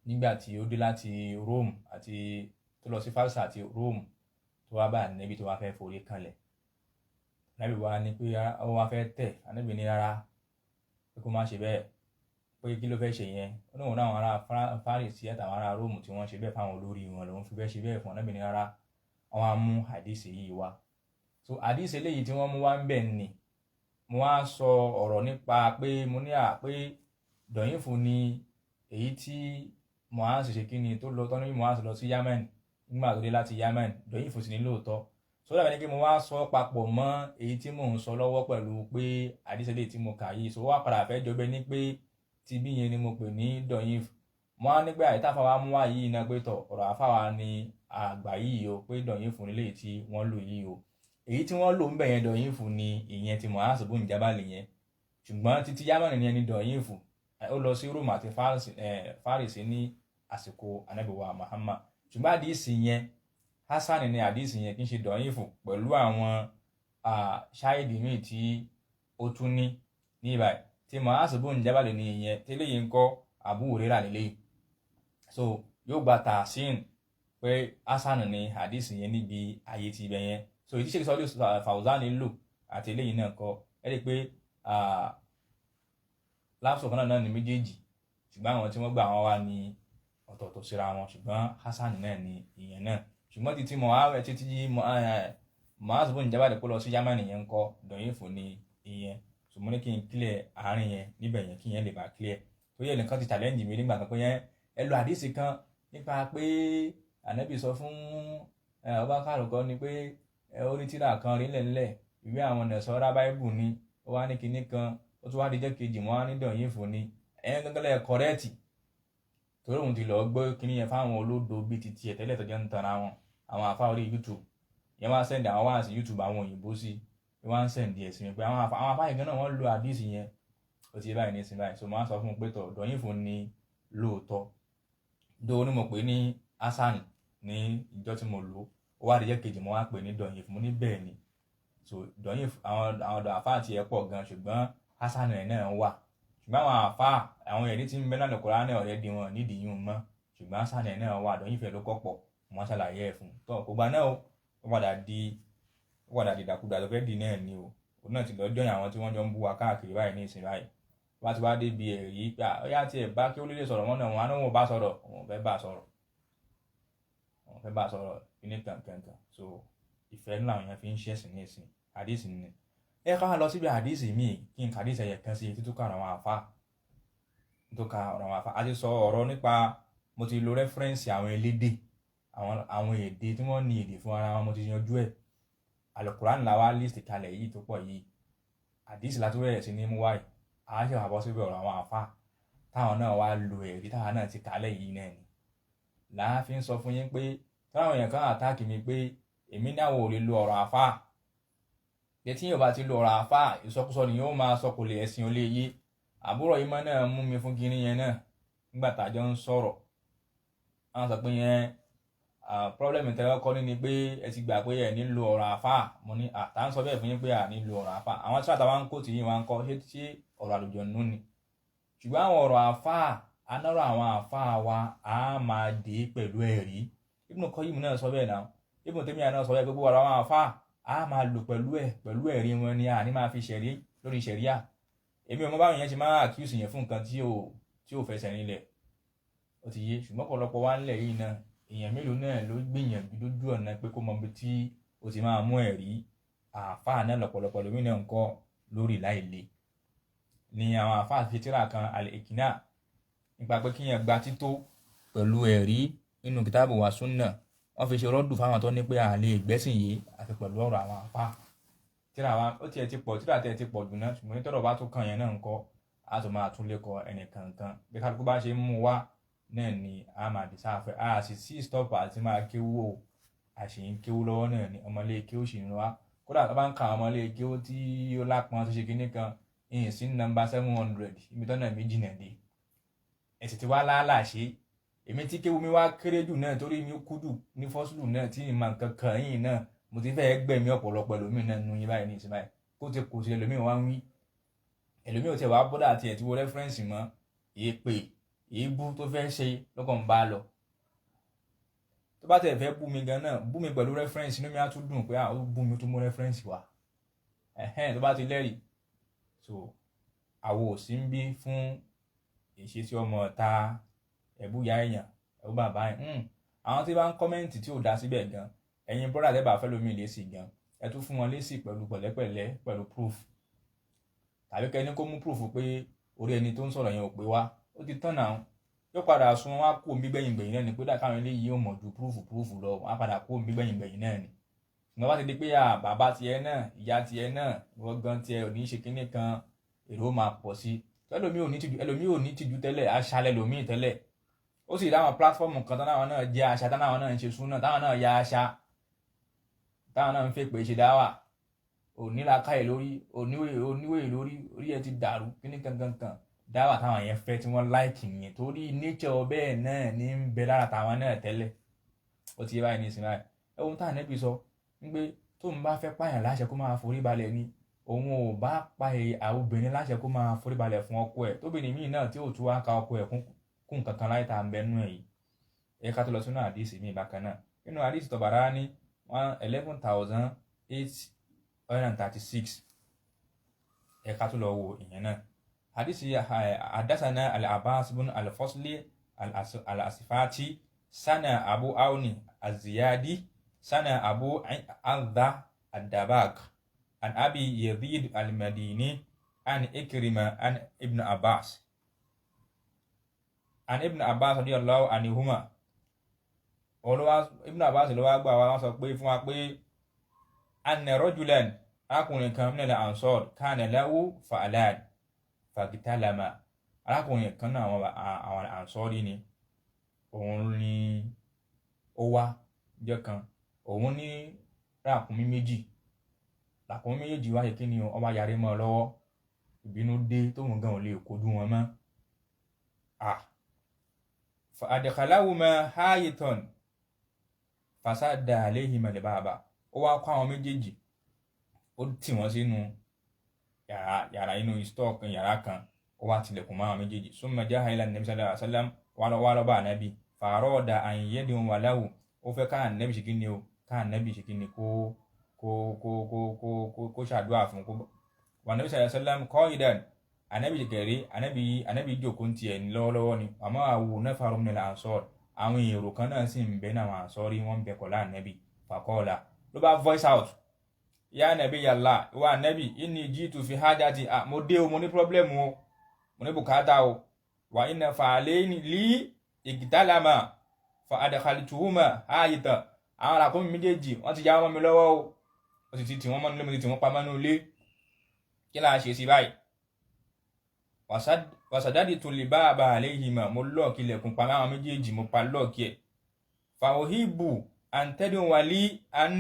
S2: nígbà tí ó dé láti Rome àti tó lọ sí Farsa àti Rome tó wá bá Ànábì tó wá fẹ́ forí kanlẹ̀. Ànábì wá ní pé ó wá fẹ́ tẹ̀ Ànábì ní rárá pé kó má ṣe bẹ́ẹ̀ pé kí ló fẹ́ ṣe yẹn ó ní òun náà àwọn ará Fárísì àtàwọn ará Róòmù tí wọ́n ṣe bẹ́ẹ̀ fáwọn olórí wọn lòun fi bẹ́ẹ̀ ṣe bẹ́ẹ̀ fún Ànábì ní rárá. wọ́n á mú àdíìsì yìí wá. so àdíìsì eléyìí tí wọ́n mú wá ń bẹ̀ ni mo wá sọ ọ̀rọ̀ nípa pé mo ní pé dọ̀yìnfù ni èyí tí Mu'az ṣe kí ni tó lọ tọ́ ní Mu'az lọ sí Yemen nígbà tó dé láti Yemen dọ̀yìnfù sì ní lóòótọ́. so dàbí ní kí mo wá sọ papọ̀ mọ́ èyí tí mò ń sọ lọ́wọ́ pẹ̀lú pé àdíìsì eléyìí tí mo kà yìí so wá padà fẹ́ jọ bẹ́ẹ̀ ni pé ti bí yẹn ni mo pè ní dọ̀yìnfù. mo á nígbà àyíká fáwa mú wá yìí náà pé tọ̀ ọ̀rọ̀ àfáwa ni àgbà yìí o pé dọ̀yìnfù nílé tí wọ́n lò yìí o èyí tí wọ́n lò ń bẹ̀ yẹn dọ̀yìnfù ni ìyẹn ti Mu'az bin Jabal yẹn ṣùgbọ́n títí Yemen ni ẹni dọ̀yìnfù ó lọ sí Rome àti Fárísì ní àsìkò Ànábì wa Muhammad ṣùgbọ́n àdíìsì yẹn Hasan ni àdíìsì yẹn kì í ṣe dọ̀yìnfù pẹ̀lú àwọn ṣáìdì míì tí ó tún ní ìbàyìí tí Mu'az bin Jabal ní ìyẹn tẹ́lẹ̀ yìí ń kọ́ Abu Hurairah lélẹ́yìí. so yóò gba tàṣín pé Hasan ni àdíìsì yẹn níbi ayé ti ibẹ̀ yẹn. so ìdí Sheikh Saalih Fawzān lò àti eléyìí náà kọ ẹ rí i pé lápsọ̀ kan náà ní méjèèjì ṣùgbọ́n àwọn tí wọ́n gbà wọn wá ní ọ̀tọ̀ọ̀tọ̀ síra wọn ṣùgbọ́n Hasan náà ní ìyẹn náà ṣùgbọ́n títí Mu'az bin Jabal kó lọ sí Yemen yẹn ń kọ́ dọ̀yìnfù ní ìyẹn ṣùgbọ́n ní kí n clear àárín yẹn níbẹ̀ yẹn kí yẹn lè bá clear tó yẹ nìkan ti challenge mi nígbà kan pé yẹn ẹ lo àdíìsì kan nípa pé Ànábì sọ fún Abubakar kan ni pé orí tírà kan rí ńlẹ̀ ìwé àwọn Nẹ̀sọ́rá báíbù ni ó wá ní kinní kan ó tún wá di jẹ́ kejì mọ́ ní dọ̀yìnfù ni ẹ̀yẹn gángan lẹ́ẹ̀ kọ́rẹ́ẹ̀tì torí òun ti lọ gbọ́ kinní yẹn fáwọn olódo bíi ti tiẹ̀ tẹ́lẹ̀ tọ́jọ́ ń tanra wọn àwọn àfa orí YouTube yẹn wá sẹ́ndì àwọn wá sí YouTube àwọn òyìnbó sí wọ́n á sẹ́ndì ẹ̀sìn mi pé àwọn àfa yẹn náà wọ́n lo àdíìsì yẹn ó ti báyìí ní ìsìn báyìí so máa sọ fún un pé tọ̀ dọ̀yìnfù ni lóòótọ́ dó ní mo pè ní Hasan ní ìjọ tí mo lò ó wá di jẹ́ kejì mo wá pè ní dọ̀yìnfù mo ní bẹ́ẹ̀ ni so dọ̀yìnfù àwọn àfa àti ẹ̀ pọ̀ gan ṣùgbọ́n Hasan ẹ̀ náà wà ṣùgbọ́n àwọn àfa àwọn ẹ̀rí tí ń bẹ náà lọ́kọ̀ọ́rá náà ọ̀rẹ́ di wọn nídìí yìí mọ́ ṣùgbọ́n Hasan ẹ̀ náà wà dọ̀yìnfù ẹ̀ ló kọ́pọ̀ wọ́n ṣàlàyé ẹ̀ fún tọ́ kò gbà náà ó padà di ìdàkudà tó fẹ́ di náà ni o òun náà ti lọ jọyìn àwọn tí wọ́n jọ ń bú wa káàkiri báyìí ní ìsìn báyìí wá ti wá débi ẹ̀rí pé ọyá tiẹ̀ bá kí ó lè sọ̀rọ̀ wọn náà wọn á náà wọn bá sọ̀rọ̀ wọn fẹ́ bá sọ̀rọ̀ ní kankan so ìfẹ́ ńlá àwọn yẹn fi ń ṣẹ̀sìn ní ìsìn àdíìsì ni ẹ ká lọ síbi àdíìsì míì kí n kàdíìsì ẹ̀yẹ kan sí títún ká àwọn àfa a ti sọ ọ̀rọ̀ nípa mo ti lo rẹ́fẹ́rẹ́nsì àwọn elédè àwọn èdè tí wọ́n ní èdè fún ara wọn mo ti yanjú ẹ̀ Al-Qur'an la wá list kalẹ̀ yìí tó pọ̀ yìí àdíìsì láti wẹ̀rẹ̀ sí ní mú wáyé àwọn ṣe wà bọ́ síbi ọ̀rọ̀ àwọn àfa táwọn náà wá lo ẹ̀rí táwọn náà ti kalẹ̀ yìí náà ni láàfin sọ fún yín pé táwọn èèyàn kan àtáàkì mi pé èmi náà ò lè lo ọ̀rọ̀ àfa pé tí yóò bá ti lo ọ̀rọ̀ àfa ìsọkúsọ ni yóò máa sọ kò lè ẹ̀sìn ó lè yé àbúrò yìí máa náà mú mi fún kinní yẹn náà nígbà tájọ ń sọ̀rọ̀ àwọn sọ pé yẹn problem tẹ́lẹ̀ kọ́ ni pé ẹ ti gbà pé ẹ nílò ọ̀rọ̀ àfa mo ní àtà ń sọ bẹ́ẹ̀ fún yín pé à nílò ọ̀rọ̀ àfa àwọn tí àtàwọn ń kó tì yín wá ń kọ́ ṣé ọ̀rọ̀ àlùjọ̀nnú ni ṣùgbọ́n àwọn ọ̀rọ̀ àfa anọ́rọ̀ àwọn àfa wa á máa dé pẹ̀lú ẹ̀rí Ibn Qayyim náà sọ bẹ́ẹ̀ náà Ibn Taymiyyah náà sọ bẹ́ẹ̀ gbogbo ọ̀rọ̀ àwọn àfa á máa lò pẹ̀lú ẹ̀rí wọn ni à ní máa fi ṣẹ̀rí lórí ṣẹ̀ríà èmi ò mọ̀ báwọn yẹn ṣe máa accuse yẹn fún nǹkan tí ò fẹsẹ̀ nílẹ̀ ó ti yé ṣùgbọ́n ọ̀pọ̀lọpọ̀ wa ńlẹ̀ yìí náà èèyàn mélòó náà ló gbìyànjú lójú ọ̀nà pé kó mọ ibi tí ó ti máa mú ẹ̀rí àáfàá náà lọ́pọ̀lọpọ̀ lómi náà ń kọ́ lórí láìlé ni àwọn àfáà fi tírà kan al-Iqna nípa pé kíyàn gba tító pẹ̀lú ẹ̀rí nínú kìtàbù wa súnnà wọ́n fi ṣe rọ́dù fáwọn tó ní pé a lè gbẹ́sìn yìí àti pẹ̀lú ọ̀rọ̀ àwọn àfáà tírà wa ó tiẹ̀ ti pọ̀ tírà tẹ̀ ti pọ̀ jù náà ṣùgbọ́n ní tọ́rọ̀ bá tó kàn yẹn náà ń kọ́ a tó máa tún lè kọ ẹnì kankan bí kálukú bá ṣe ń mú wá náà ni a máa dì sáfẹ́ a sì sí stop àti máa kéwú o a sì ń kéwú lọ́wọ́ náà ni ọmọlé kéwú sì ń wá kódà tó bá ń ka ọmọlé kéwú tí ó lápọn tó ṣe kinní kan ìyìn sí nọ́mbà 700 ibi tọ́nà méjì náà dé ẹ̀sìn tí wá láàlàṣe èmi tí kéwú mi wá kéré jù náà torí mi kú jù ní fọ́sùlù náà tí ìmọ̀ nǹkan kan yìí náà mo ti fẹ́ gbẹ̀mí ọ̀pọ̀lọpọ̀ ẹlòmíì náà nu yín báyìí ní ìsìn báyìí kó ti kò sí ẹlòmíì wá ń wí ẹlòmíì ò tiẹ̀ wá bọ́dà àti ẹ̀ tí wo rẹ́fẹ́rẹ́nsì mọ́ èèpè èébú tó fẹ́ ṣe lọ́kàn ń bá lọ tó bá tẹ̀ fẹ́ bú mi gan náà bú mi pẹ̀lú rẹ́fẹ́rẹ́nsì inú mi á tún dùn pé ó bú mi tó mú rẹ́fẹ́rẹ́nsì wá tó bá ti lẹ́rìí so àwo ò sí ń bí fún ìṣesí ọmọ ọ̀ta ẹ̀bú ya èèyàn ẹ̀bú bàbá yẹn àwọn tí bá ń kọ́mẹ́ǹtì tí ò dá síbẹ̀ gan ẹ̀yin brọ́dà tẹ́ bá fẹ́ lómi lésì gan ẹ tún fún wọn lésì pẹ̀lú pẹ̀lẹ́pẹ̀lẹ́ pẹ̀lú proof tàbí kẹ́ni kó mú proof pé orí ẹni tó ń sọ̀rọ̀ yẹn ò pé wá ó ti tán náà yóò padà sun wọn á kó omi gbẹ̀yìn náà ni pé dàkáwọn eléyìí yóò mọ̀ ju proof lọ wọn á padà kó omi gbẹ̀yìn náà ni ṣùgbọ́n bá ti di pé bàbá tiẹ̀ náà ìyá tiẹ̀ náà wọ́n gan tiẹ̀ ò ní ṣe kinní kan èrò máa pọ̀ sí ẹlòmíì ò ní tìjú tẹ́lẹ̀ aṣálẹ̀ lòmíì tẹ́lẹ̀ ó sì dáwọn pílátífọ́ọ̀mù kan táwọn náà jẹ́ àṣà táwọn náà ń ṣe súnà táwọn náà ya àṣà táwọn náà ń fẹ́ pé ṣe dáwà onílàkàyè lórí oníwèé lórí orí ẹ ti dàrú kíní kankan dáwà táwọn yẹn fẹ́ tí wọ́n láìkì nìyẹn torí nature bẹ́ẹ̀ náà ní ń bẹ lára táwọn náà tẹ́lẹ̀ ó ti yé báyìí ní ìsìn báyìí ohun táwọn Ànábì sọ ń gbé tóun bá fẹ́ pààyàn láṣẹ kó máa forí balẹ̀ ni òun ò bá pa àwọn obìnrin láṣẹ kó máa forí balẹ̀ fún ọkọ ẹ̀ tóbìnrin míì náà tí ò tún wá ka ọkọ ẹ̀ kún kankan láì tá à ń bẹ nú ẹ̀ yìí ẹ ká tó lọ sínú àdìsí míì bákan náà nínú àdìsí Tabarani 11,836 ẹ ká tó lọ wo ìyẹn náà àdìsí haddathana al-Abbas bin al-Fasli al-Asifati sana Abu Auni az-Ziyadi sana Abu Adha ad-Dabak an Abi Yazid al-Madini an Ikrima an Ibn Abbas radiyallahu anhuma Ibn Abbas ló wá gbà wá sọ pé fún wa pé anna rajulan arákùnrin kan min al-ansar kana lahu fa'alan fagitalama arákùnrin kan náà àwọn ansori ni òun ni ó wá jẹ́ kan òun ní ràkúnmí méjì wá ṣe kí ni ọba yarí mọ́ lọ́wọ́ ìbínú dé tóun gan ò lè kojú wọn mọ́ fa adkhalahuma hayitan fasadda alayhima al-baba ó wá kó àwọn méjèèjì ó tì wọ́n sínú yàrá inú stock yàrá kan ó wá tilẹ̀kùn mọ́ àwọn méjèèjì summa jaha ila an-nabi sallallahu alaihi wasallam wá lọ bá Ànábì farada an yad'u lahu ó fẹ́ ká Ànábì ṣe kí ni o ká Ànábì ṣe kí ni kó ṣàdúrà fún kó wà Ànábì sallallahu alaihi wasallam qa'idan Ànábì kẹrẹ Ànábì jókòó ti ẹ̀ lọ́wọ́lọ́wọ́ ni àmọ́ àwò nafaru min al-ansar àwọn èrò kan náà sì ń bẹ náà àwọn Ansari wọ́n ń bẹ kọ̀lá Ànábì faqala ló bá voice out ya Nabiyallah wa Ànábì inni jitu fi hajati mo dé o mo ní problem o mo ní bùkátà o wa inna fa'alaini li igtalama fa adkhaltuhuma hayita àwọn àràkùnmí méjèèjì wọ́n ti já wọn mi lọ́wọ́ o ó sì ti wọ́n mọ́nú lé mo ti wọ́n pa mọ́nú ilé kí láà ṣe sí báyìí wasadaditu libaba alayhima mo lọ́ọ̀kì ilẹ̀kùn pa àwọn méjèèjì mo pa lọ́ọ̀kì ẹ̀ fa uhibbu an tad'u wali an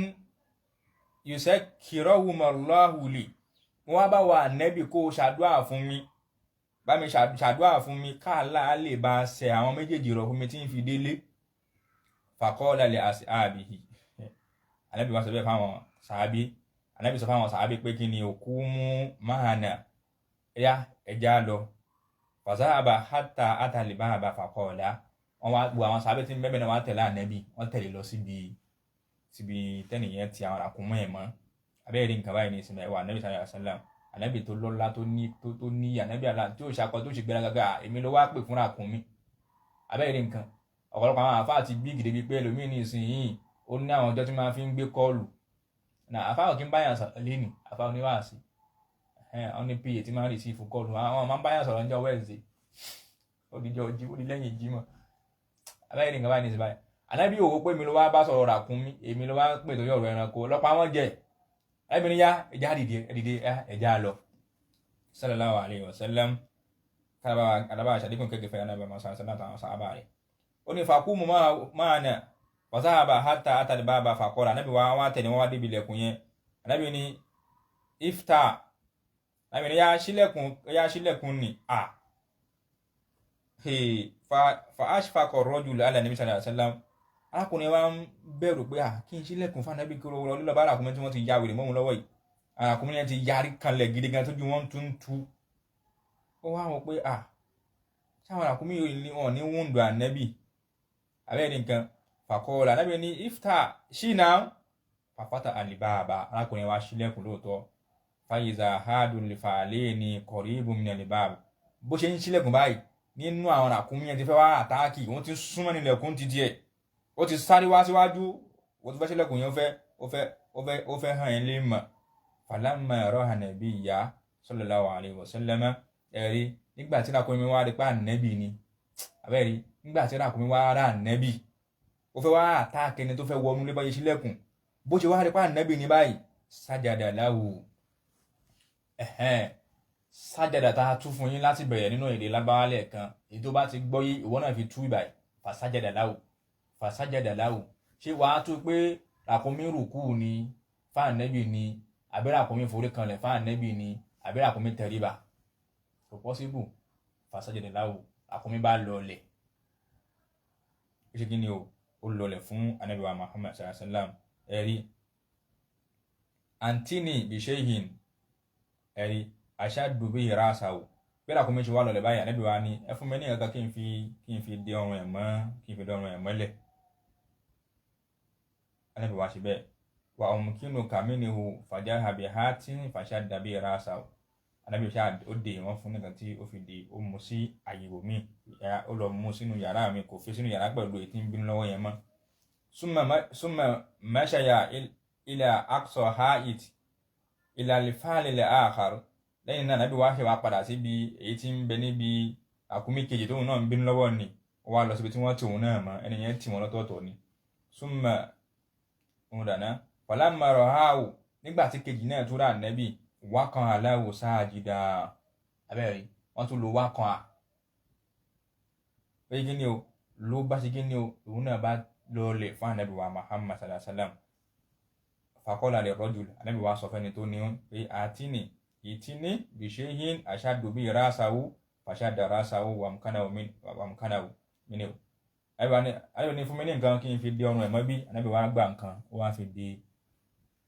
S2: yusakkirahuma Allahu li mo wá bá wa Ànábì kó ṣàdúà fún mi bá mi ṣàdúà fún mi káàlá lè bá ṣe àwọn méjèèjì rọ̀ fún mi tí ń fi délé faqala li ashabihi Ànábì wá sọ bẹ́ẹ̀ fáwọn sàábí Ànábì sọ fáwọn sàábí pé kí ni òkú mú máàna ẹja lọ fàzáàbà hátà átàlìbá àbá faqala wọn wá gbọ́ àwọn sàábí tí ń bẹ́ẹ̀ náà wá tẹ̀lé Ànábì wọ́n tẹ̀lé lọ síbi tẹ́nìyẹn ti àwọn àkúnmọ́ ẹ̀ mọ́ abẹ́rẹ́ nǹkan báyìí ní ìsinmi ẹ̀wà Ànábì sallallahu alaihi wasallam Ànábì tó lọ́lá tó ní Ànábì àlá tí ó ṣàkọ tó ṣe gbéra gàgà èmi ló wá pè fúnra àkúnmí abẹ́rẹ́ nǹkan ọ̀pọ̀lọpọ̀ àwọn àfáà ti bí gidi pé ẹlòmíì ní ìsinyìí ó ní àwọn ọjọ́ tí máa fi ń gbé kọ́ọ̀lù náà àfáà kí ń báyàn lé ní àfáà oníwàásí wọ́n ní pa tí máa ń receive call àwọn máa ń báyà sọ̀rọ̀ níjọ́ Wednesday ó di lẹ́yìn Jímọ̀ abẹ́rẹ́ nìkan báyìí ní ìsìn báyìí ànábì òwò pé mi ló wá bá sọ̀rọ̀ ràkúnmí èmi ló wá pè tó yọ̀rọ̀ ẹranko lọ́pàá wọn jẹ ẹbìnrin yá ẹja dìde ẹja lọ sallallahu alayhi wa sallam kálábà àṣàdékùn kékeré fẹ́ anábì Muhammad sallallahu alayhi wa sallam rẹ̀ ó ní fàkúmù máa nà wàsáàbà hátà àtàdìbàbà fàkọ́ra anábì wa tẹ̀lé wọn wá débi ilẹ̀kùn yẹn anábì ní ifta anábì ní yá sílẹ̀kùn ni fa ashfaqa ar-rajulu ala nabi sallallahu alayhi wa sallam arákùnrin wa ń bẹ̀rù pé kí n sílẹ̀kùn fún anábì kúrò lọ lílọ bá arákùnrin tí wọ́n ti ya wèrè mọ́mú lọ́wọ́ yìí arákùnrin yẹn ti yarí kanlẹ̀ gidi gan tójú wọn tún tú ó wá wọn pé sáwọn arákùnrin yìí wọn ní wúndù ànábì abẹ́rẹ́ nǹkan fàkọ́ọ̀lá anábì ní ifta ṣìnà fàfátà àlìbáàbà arákùnrin wa sílẹ̀kùn lóòótọ́ fàyíza hadùn lè fàálẹ́ ní qaribun min àlìbáàbà bó ṣe ń sílẹ̀kùn báyìí nínú àwọn arákùnrin yẹn ti fẹ́ wá àtáàkì wọ́n ti súnmọ́ nílẹ̀kùn ti díẹ̀ ó ti sáré wá síwájú wọ́n ti fẹ́ sílẹ̀kùn yẹn ó fẹ́ hàn yẹn lè mọ̀ falamma ra'a nabiyya sallallahu alayhi wa sallam ẹ̀rí nígbà tí arákùnrin wá rí pa ànábì ni abẹ́rí nígbà tí arákùnrin wá rà ànábì ó fẹ́ wá àtáàkì ẹni tó fẹ́ wọnú lé báyìí sílẹ̀kùn bó ṣe wá rí pa ànábì ní báyìí sajada lahu sájàdà tá a tú fún yín láti bẹ̀rẹ̀ nínú èdè lábáwá lẹ́ẹ̀kan èyí tó bá ti gbọ́ yé ìwọ náà fi tú ìbàyí fàsájàdà láwù ṣé wàá tú pé ràkúnmí rùkú ni fáànẹ́bì ni àbí ràkúnmí forí kanlẹ̀ fáànẹ́bì ni àbí ràkúnmí tẹríba kò pọ́síbù fàsájàdà láwù ràkúnmí bá lọlẹ̀ ṣé kí ni ó lọlẹ̀ fún ànábì wa Muhammad sallallahu alaihi wasallam ẹ̀rí antini bishehin ẹ̀rí aṣáàdù bí ìrà àṣàwò bí ràkúnmí ṣe wá lọlẹ̀ báyìí ànábì wa ní ẹ fún mi ní nǹkan kí n fi dé ọrùn ẹ̀ mọ́lẹ̀ ànábì wa ṣe bẹ́ẹ̀ wà ọmọkínú kàmínìhù fàjáhà bí hátí fàṣáàdà bí ìrà àṣàwò ànábì ṣáà ó dè wọ́n fún nǹkan tí ó fi dè ó mú sí àyèwò mi ó lọ mú sínú yàrá mi kò fi sínú yàrá pẹ̀lú ètí ń bínú lọ́wọ́ yẹn mọ́ súnmọ́ mẹ́ṣáyà ilà aqsa ha'it ilà lifalil akhar lẹ́yìn náà nàbí wàá ṣe wá padà síbi èyí tí ń bẹ níbi àkúmí kejì tóun náà ń bínú lọ́wọ́ ni ó wá lọ síbi tí wọ́n ti òun náà mọ́ ẹni yẹn tì wọ́n lọ́tọ̀ọ̀tọ̀ ni súnmọ́ òun dàná falamma ra'ahu nígbà tí kejì náà tó rà nẹ́bì wákan aláwò sáàjìdá abẹ́rẹ́ wọ́n tún lo wákan pé kí ni ló bá ṣe kí ni òun náà bá lọlẹ̀ fún ànábì wa Muhammad sallallahu alaihi wasallam faqala lirrajul ànábì wa sọ fẹ́ni tó ní pé àtìní ìtìní bishehin ashaddu bí rasahu fashadda rasahu wàmkánàwó mínú ànábì ní fún mi ní nǹkan kí n fi dé ọrùn ẹ̀ mọ́ bí ànábì wa gbà nǹkan ó wá fi dé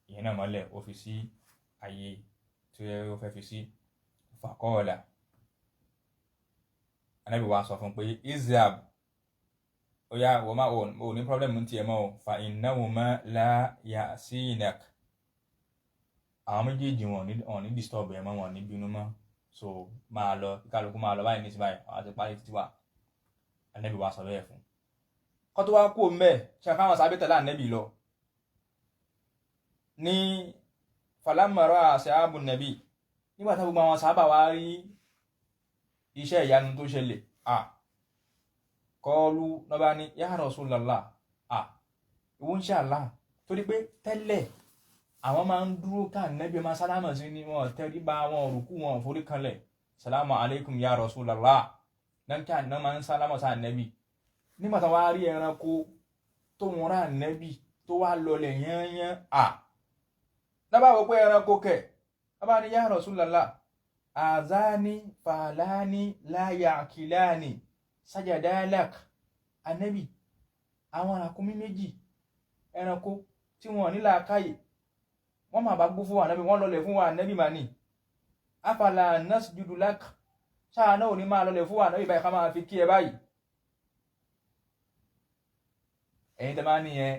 S2: ìyẹn náà mọ́lẹ̀ ó fi sí ayé tí ó fẹ́ fi sí faqala ànábì wa sọ fún pé izhab ó yá wọ́n máa ò ní problem ti ẹ̀ mọ́ fa innahuma la ya'sinak àwọn méjèèjì wọn ní disturb ẹ̀ mọ́ wọn ní bínú mọ́ so máa lọ kálukú máa lọ báyìí ní ti báyìí àwọn àti parí títí wà ànábì wa sọ bẹ́ẹ̀ fún kọ́ tó wá kú mẹ́ ṣe káwọn sábẹ́ tẹ̀lé ànábì lọ ní falamma ra'a ashabu nabi nígbà tó gbogbo àwọn sábà wá rí iṣẹ́ ìyanu tó ṣẹlẹ̀ kọlu lọ́ba ní ya Rasulullah ìwọ ń ṣe àlá torí pé tẹ́lẹ̀ àwọn máa ń dúró ká nẹ́bí máa sálámà sí ní wọn tẹríba wọn rùkú wọn forí kanlẹ̀ salamu alaikum ya Rasulullah náà kí àná máa ń sálámà sáà nẹ́bí nígbà tó wá rí ẹranko tó wọn rà nẹ́bí tó wá lọlẹ̀ yányán lọ́ba wọ pé ẹranko kẹ̀ lọ́ba ní ya Rasulullah azani falani la ya'kilani sajadalak anabi àwọn àkúmí méjì ẹranko tí wọ́n ní làákàyè wọ́n máa bá gbó fún wa anabi wọ́n lọlẹ̀ fún wa anabi mà ní afala nasjudu lak sáà náà ò ní máa lọlẹ̀ fún wa anabi báyìí ká máa fi kí ẹ báyìí ẹ̀yin tẹ́ bá ní ẹ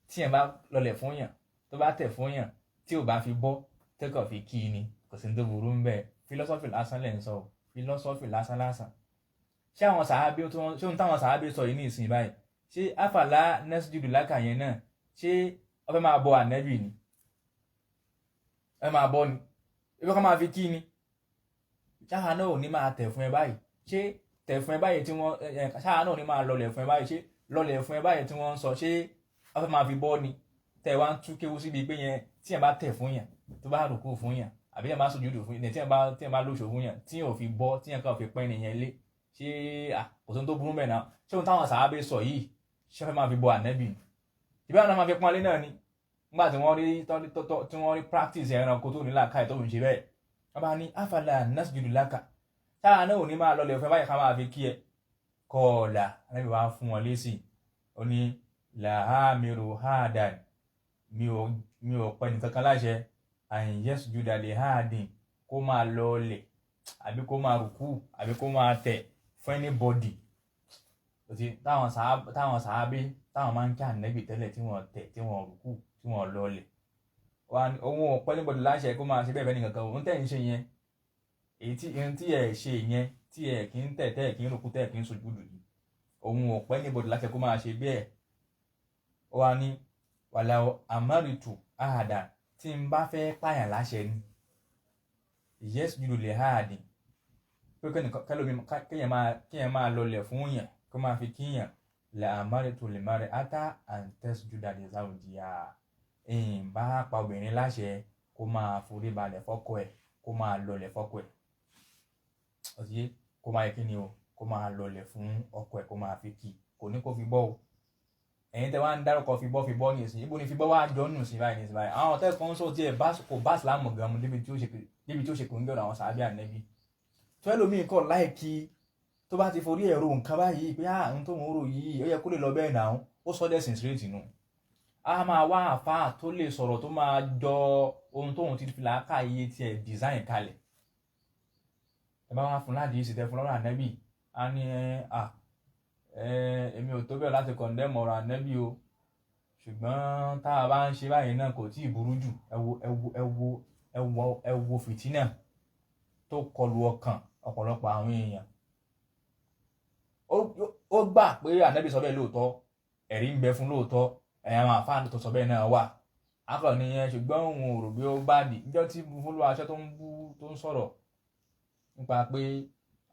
S2: tí ẹ bá lọlẹ̀ fún yàn tó bá tẹ̀ fún yàn tí ò bá fi bọ́ tẹ́kọ̀ fi kí ni kò sí ní tó burú ń bẹ́ẹ̀ philosophy lásán lẹ́ ń sọ philosophy lásán ṣé àwọn sàábé ṣé ohun táwọn sàábé sọ yìí ní ìsìn báyìí ṣé afala nasjudu laka yẹn náà ṣé ó fẹ́ máa bọ ànẹ́bì ni ẹ máa bọ ni
S3: ibi kan máa fi kí ni ṣáà náà ò ní máa tẹ̀ fún ẹ báyìí ṣé tẹ̀ fún ẹ báyìí tí wọ́n ṣáà náà ò ní máa lọlẹ̀ fún ẹ báyìí ṣé lọlẹ̀ fún ẹ báyìí tí wọ́n ń sọ ṣé wọ́n fẹ́ máa fi bọ́ ni tẹ̀ wá ń tú kéwú síbi pé yẹn tí yẹn bá tẹ̀ fún yẹn tó bá rùkú fún yẹn àbí yẹn bá sùjúdù fún yẹn tí yẹn bá lóṣò fún yẹn tí yẹn ò fi bọ́ tí yẹn kàn fi pẹ́ nìyẹn lé ṣé kò tó ń tó burú mẹ́ náà ṣé ohun táwọn sàábé sọ yìí ṣé wọ́n fẹ́ máa fi bọ ànẹ́bì ni ìbí àwọn náà máa fi pọ́nlé náà ni nígbà tí wọ́n rí practice ẹranko tó ní làákàyè tó ń ṣe bẹ́ẹ̀ wọ́n bá ní afala nasjudu laka táà náà ò ní máa lọlẹ̀ fún ẹ báyìí ká máa fi kí ẹ kọ́ọ̀là ànẹ́bì wá fún wọn lésì ó ní làhámìrù háàdàn mi ò pẹ́ nìkan kan láṣẹ àyìn yasjuda li háàdìn kó máa lọlẹ̀ àbí kó máa rùkú àbí kó máa tẹ̀ fún anybody táwọn sàábé táwọn máa ń kí ànẹ́bì tẹ́lẹ̀ tí wọ́n tẹ̀ tí wọ́n rùkú tí wọ́n lọlẹ̀ ohun ọ̀pẹ́ anybody láṣẹ kó máa ṣe bẹ́ẹ̀ bẹ́ẹ̀ nìkan kan òun tẹ̀ ń ṣe yẹn èyí tí ẹ̀ ṣe yẹn tí ẹ̀ kì í tẹ̀ tẹ́ ẹ̀ kì í rùkú tẹ́ ẹ̀ kì í sùjúdù yìí ohun ọ̀pẹ́ anybody láṣẹ kó máa ṣe bẹ́ẹ̀ ó wá ní wàlá àmárìtù àhàdà tí n bá fẹ́ pààyàn láṣẹ ni yasjudu li háàdìn pé kéèyàn máa lọlẹ̀ fún yẹn kó máa fi kíyàn la àmárìtù lè máa rẹ̀ átá an tasjuda li zawjiha èyìn bá pa obìnrin láṣẹ kó máa forí balẹ̀ fọ́kọ ẹ̀ kó máa lọlẹ̀ fọ́kọ ẹ̀ ọ̀sí kó máa yẹ kí ni o kó máa lọlẹ̀ fún ọkọ ẹ̀ kó máa fi kí kò ní kó fi bọ́ o ẹ̀yin tẹ́ wá ń dárúkọ fi bọ́ ní ìsìn ibo ni fi bọ́ wá jọ nù sí báyìí ní ìsìn báyìí àwọn ọ̀tẹ́ kan sọ tí ẹ̀ kò bá ìsìlámù gan mu débi tí ó ṣe kò ń gbẹ̀rọ àwọn sàábì ànẹ́bí tó ẹlòmíì kọ̀ láìkí tó bá ti forí ẹ̀rọ nǹkan báyìí pé ohun tó ń rò yìí ó yẹ kó lè lọ bẹ́ẹ̀ náà ó sọ dẹ́sìn straight nù a máa wá àfáà tó lè sọ̀rọ̀ tó máa jọ ohun tóun ti fi làákà iye tiẹ̀ design kalẹ̀ ẹ bá wá fún láti ìsìtẹ́ fún lọ́rọ̀ ànẹ́bí a ní èmi ò tó bẹ́ẹ̀ láti condemn ọ̀rọ̀ ànẹ́bí o ṣùgbọ́n tá a bá ń ṣe báyìí náà kò tí ì burú jù ẹ wo fìtínà tó kọlu ọkàn ọ̀pọ̀lọpọ̀ àwọn èèyàn ó gbà pé ànẹ́bí sọ bẹ́ẹ̀ lóòótọ́ ẹ̀rí ń bẹ fún lóòótọ́ àwọn àfáà tó sọ bẹ́ẹ̀ náà wà akọni yẹn ṣùgbọ́n òun ò rò bí ó bá dì níjọ́ tí fúnlọ aṣọ tó ń sọ̀rọ̀ nípa pé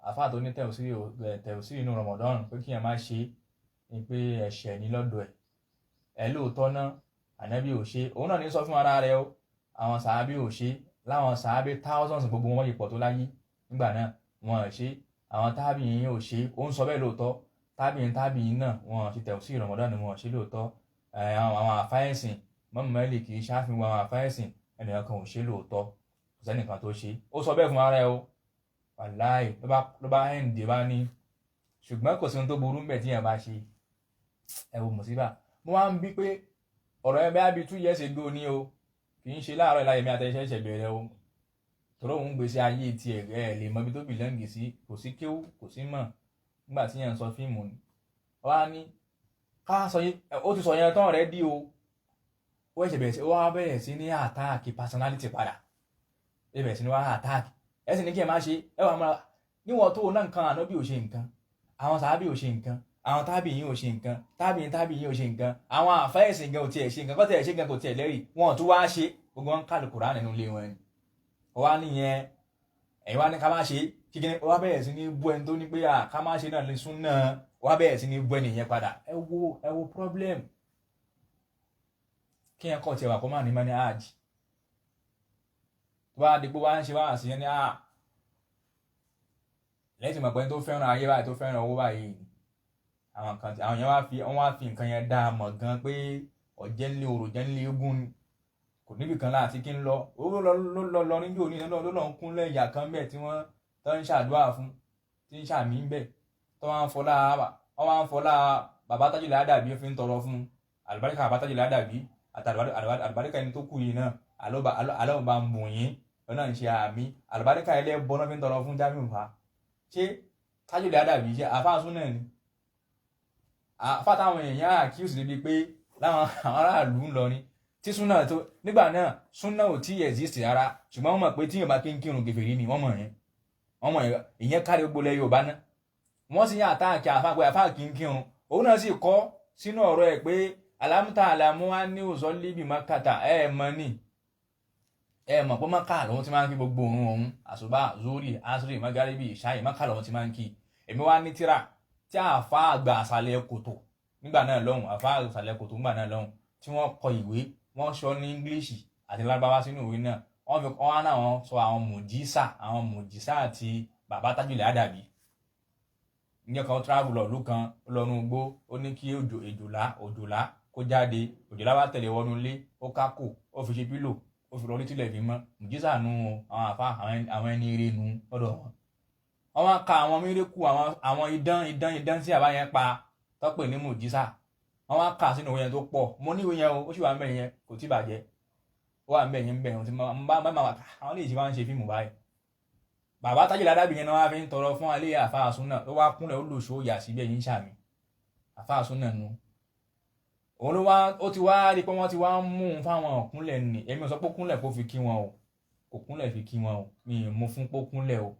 S3: àfáà tó ní tẹ̀wọ̀sí inú Ramadan pé kí ẹ má ṣe ni pé ẹ̀ṣẹ̀ ní lọ́dọ̀ ẹ̀ lóòótọ́ náà ànábì ò ṣe òun náà ní sọ fún ara rẹ̀ o àwọn sàábì ò ṣe láwọn sàábì thousands gbogbo wọn yìí pọ̀ tó láyé nígbà náà wọn ò ṣe àwọn tábìyìn ò ṣe ó ń sọ bẹ́ẹ̀ lóòótọ́ tábìyìn náà wọn ò ṣe tẹ̀wọ̀sí Ramadan ni wọn ò ṣe lóòótọ́ àwọn àfáyẹ̀sìn mọ́mú mẹ́lì kì í ṣáfihàn àwọn àfáyẹ̀sìn ẹnìkan kan ò ṣe lóòótọ́ kò sẹ́nìkan tó ṣe ó sọ bẹ́ẹ̀ fún ara ẹ o wàláì ló bá ẹ̀ǹdè bá ní ṣùgbọ́n kò sí ohun tó burú ń bẹ̀ tí yẹn bá ṣe ẹ wo mùsíbà mo wá ń bí pé ọ̀rọ̀ ẹ bẹ́ẹ̀ bí 2 years ago ní o kì í ṣe láàárọ̀ ìlàyẹ̀mí àtẹ̀ṣẹ́ ṣẹ̀ bẹ̀rẹ̀ o tọ́rọ òun gbèsè ayé tiẹ̀ ẹ̀ lè mọ ibi tó bìlẹ́ǹgì sí kò sí kéwú kò sí mọ̀ nígbà tí yẹn ń sọ fíìmù ni wá ní ká sọ yìí ó ti sọ yẹn tán rẹ̀ dí o ó wá bẹ̀rẹ̀ sí ní àtáàkì personality padà ẹ bẹ̀rẹ̀ sí ní wá àtáàkì ẹ sì ní kí ẹ má ṣe ẹ wà máa níwọ̀n tó náà nǹkan ànábì ò ṣe nǹkan àwọn sàábì ò ṣe nǹkan àwọn tábìyìn ò ṣe nǹkan tábìyìn ò ṣe nǹkan àwọn àfẹ́ẹ̀sìn gan ò tiẹ̀ ṣe nǹkan kọ́ tiẹ̀ ṣe nǹkan kò tiẹ̀ lẹ́rìí wọn ò tún wá ṣe gbogbo wọn kálù Kùránì nínú ilé wọn ni wá nìyẹn ẹ̀yin wá ní ká má ṣe kíkẹ́ wá bẹ̀rẹ̀ sí ní bú ẹni tó ní pé ká má ṣe náà lè sún náà wá bẹ̀rẹ̀ sí ní bú ẹni yẹn padà ẹ wo problem kí yẹn kọ́ tiẹ̀ wà kó má ní mọ́ ní àjì tó bá dìgbò wá ń ṣe wá àṣìyẹn ní lẹ́yìn tí mo pẹ́ tó fẹ́ràn ayé báyìí tó fẹ́ràn owó báyìí àwọn yẹn wọ́n wá fi nǹkan yẹn dá a mọ̀ gan pé ọ̀jẹ̀ ńlẹ̀ òrò jẹ́ ńlẹ̀ eégún ni kò níbi kan láti kí ń lọ owó lọ níjó ní ló lọ ń kúnlẹ̀ ìyá kan bẹ́ẹ̀ tí wọ́n tó ń ṣàdúrà fún tí ń ṣàmì ń bẹ̀ tó wọ́n wá ń fọlá bàbá Tájùlẹ̀ Àdàbí fi ń tọrọ fún àlùbáríkà bàbá Tájùlẹ̀ Àdàbí àti àlùbáríkà ẹni tó kù yìí náà àlọ́ bá ń bùn yín lọ́nà ń ṣe àmì àlùbáríkà ẹlẹ́bọ náà fi ń tọrọ fún Jamiu fa ṣé Tájùlẹ̀ Àdàbí ṣe àfáàsún náà ni àfáàtàwọn èèyàn àkíyèsí débi pé láwọn aráàlú ń lọ ni tí súnà tó nígbà náà súnà ò tí exist rárá ṣùgbọ́n wọ́n mọ̀ pé tí yóò bá kí ń kírun kèfèrí ni wọ́n mọ̀ ìyẹn kárí gbogbo lẹ Yorùbá náà wọ́n sì yàn àtàkì àfáàpẹ́ àfáàkì ń kírun òun náà sì kọ́ sínú ọ̀rọ̀ ẹ̀ pé alámúta àlàmú á ní òsọ líbi mọ́kàtà ẹ̀ mọ́ ni ẹ mọ̀ pé Mákà lòun ti máa ń kí gbogbo òun òun àsùbá zuri asiri magaribi ìṣáì Mákà lòun ti máa ń kí. Èmi wá ní tírà tí àfa àgbà àṣàlẹ̀ kòtò nígbà náà lọ́hùn àfa àṣàlẹ̀ kòtò nígbà náà lọ́hùn tí wọ́n kọ ìwé wọ́n sọ ní English àti Lárúbáwá sínú ìwé náà wọ́n náà wọ́n sọ àwọn mùjísà àti bàbá Tajul Adabi. Ìyẹn kan travel lọ ìlú kan lọ́nu igbó ó ní kí òjòlá kó jáde òjòlá wá tẹ̀lé wọnú ilé ó kákò ó fi ṣe pílò ó fi rọrí tílẹ̀ fi mọ́ mùjísà nu àwọn àfa àwọn ẹni eré nu lọ́dọ̀ wọn. Wọ́n máa ka àwọn mírèkù àwọn idán tí àbá yẹn pa tọ́pẹ̀ ní mùjísà wọ́n máa kà sínú ìwé yẹn tó pọ̀ mo ní ìwé yẹn o ó sì wà ń bẹ̀ yẹn kò tí bàjẹ́ ó wà ń bẹ̀ yẹn ń bẹ̀ yẹn tí mo bá àwọn lè ṣe máa ń ṣe fíìmù báyìí. Bàbá Tajul Adabi yẹn náà wá fi ń tọrọ fún alẹ́ àfa àsúnà ló wá kúnlẹ̀ ó lòṣó yà síbẹ̀ yín sàmì àfa àsúnà nu òun ló wá ó ti wá rí pé wọ́n ti wá ń mú un fáwọn òkúnlẹ̀ nì èmi ò sọ pé kúnlẹ̀ kó fi kí wọn o kò kúnlẹ̀ fi kí wọn o mi ì mú fún pé kúnlẹ̀ o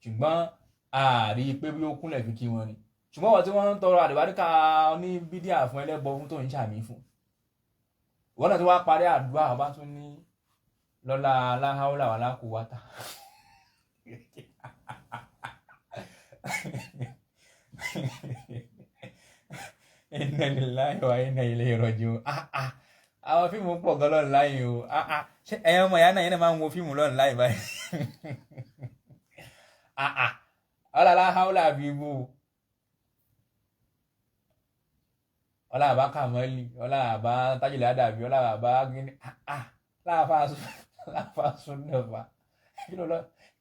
S3: ṣùgbọ́n ààrí pé bí ó kúnlẹ̀ fi kí wọn ni ṣùgbọ́n wọ́n tí wọ́n ń tọrọ àdìbáríkà ní bídíà fún ẹlẹ́bọ fún tó ń sàmì fún wọ́n náà tó wá parí àdúrà ọba tún ní lọ́lá aláhàólà wà lákòwátà inna lillahi wa inna ilayhi raji'un. Àwọn fíìmù pọ̀ gan lọ́nà láyé o ṣé ẹ̀yin ọmọ ìyá náà yẹn máa ń wo fíìmù lọ́nà láyé báyìí. ọlọ́lá haúlà bíbú ọlá àbá Kàmọ́lì ọlá àbá Tajul Adabi ọlá àbá gíní láàfà súnàfà kí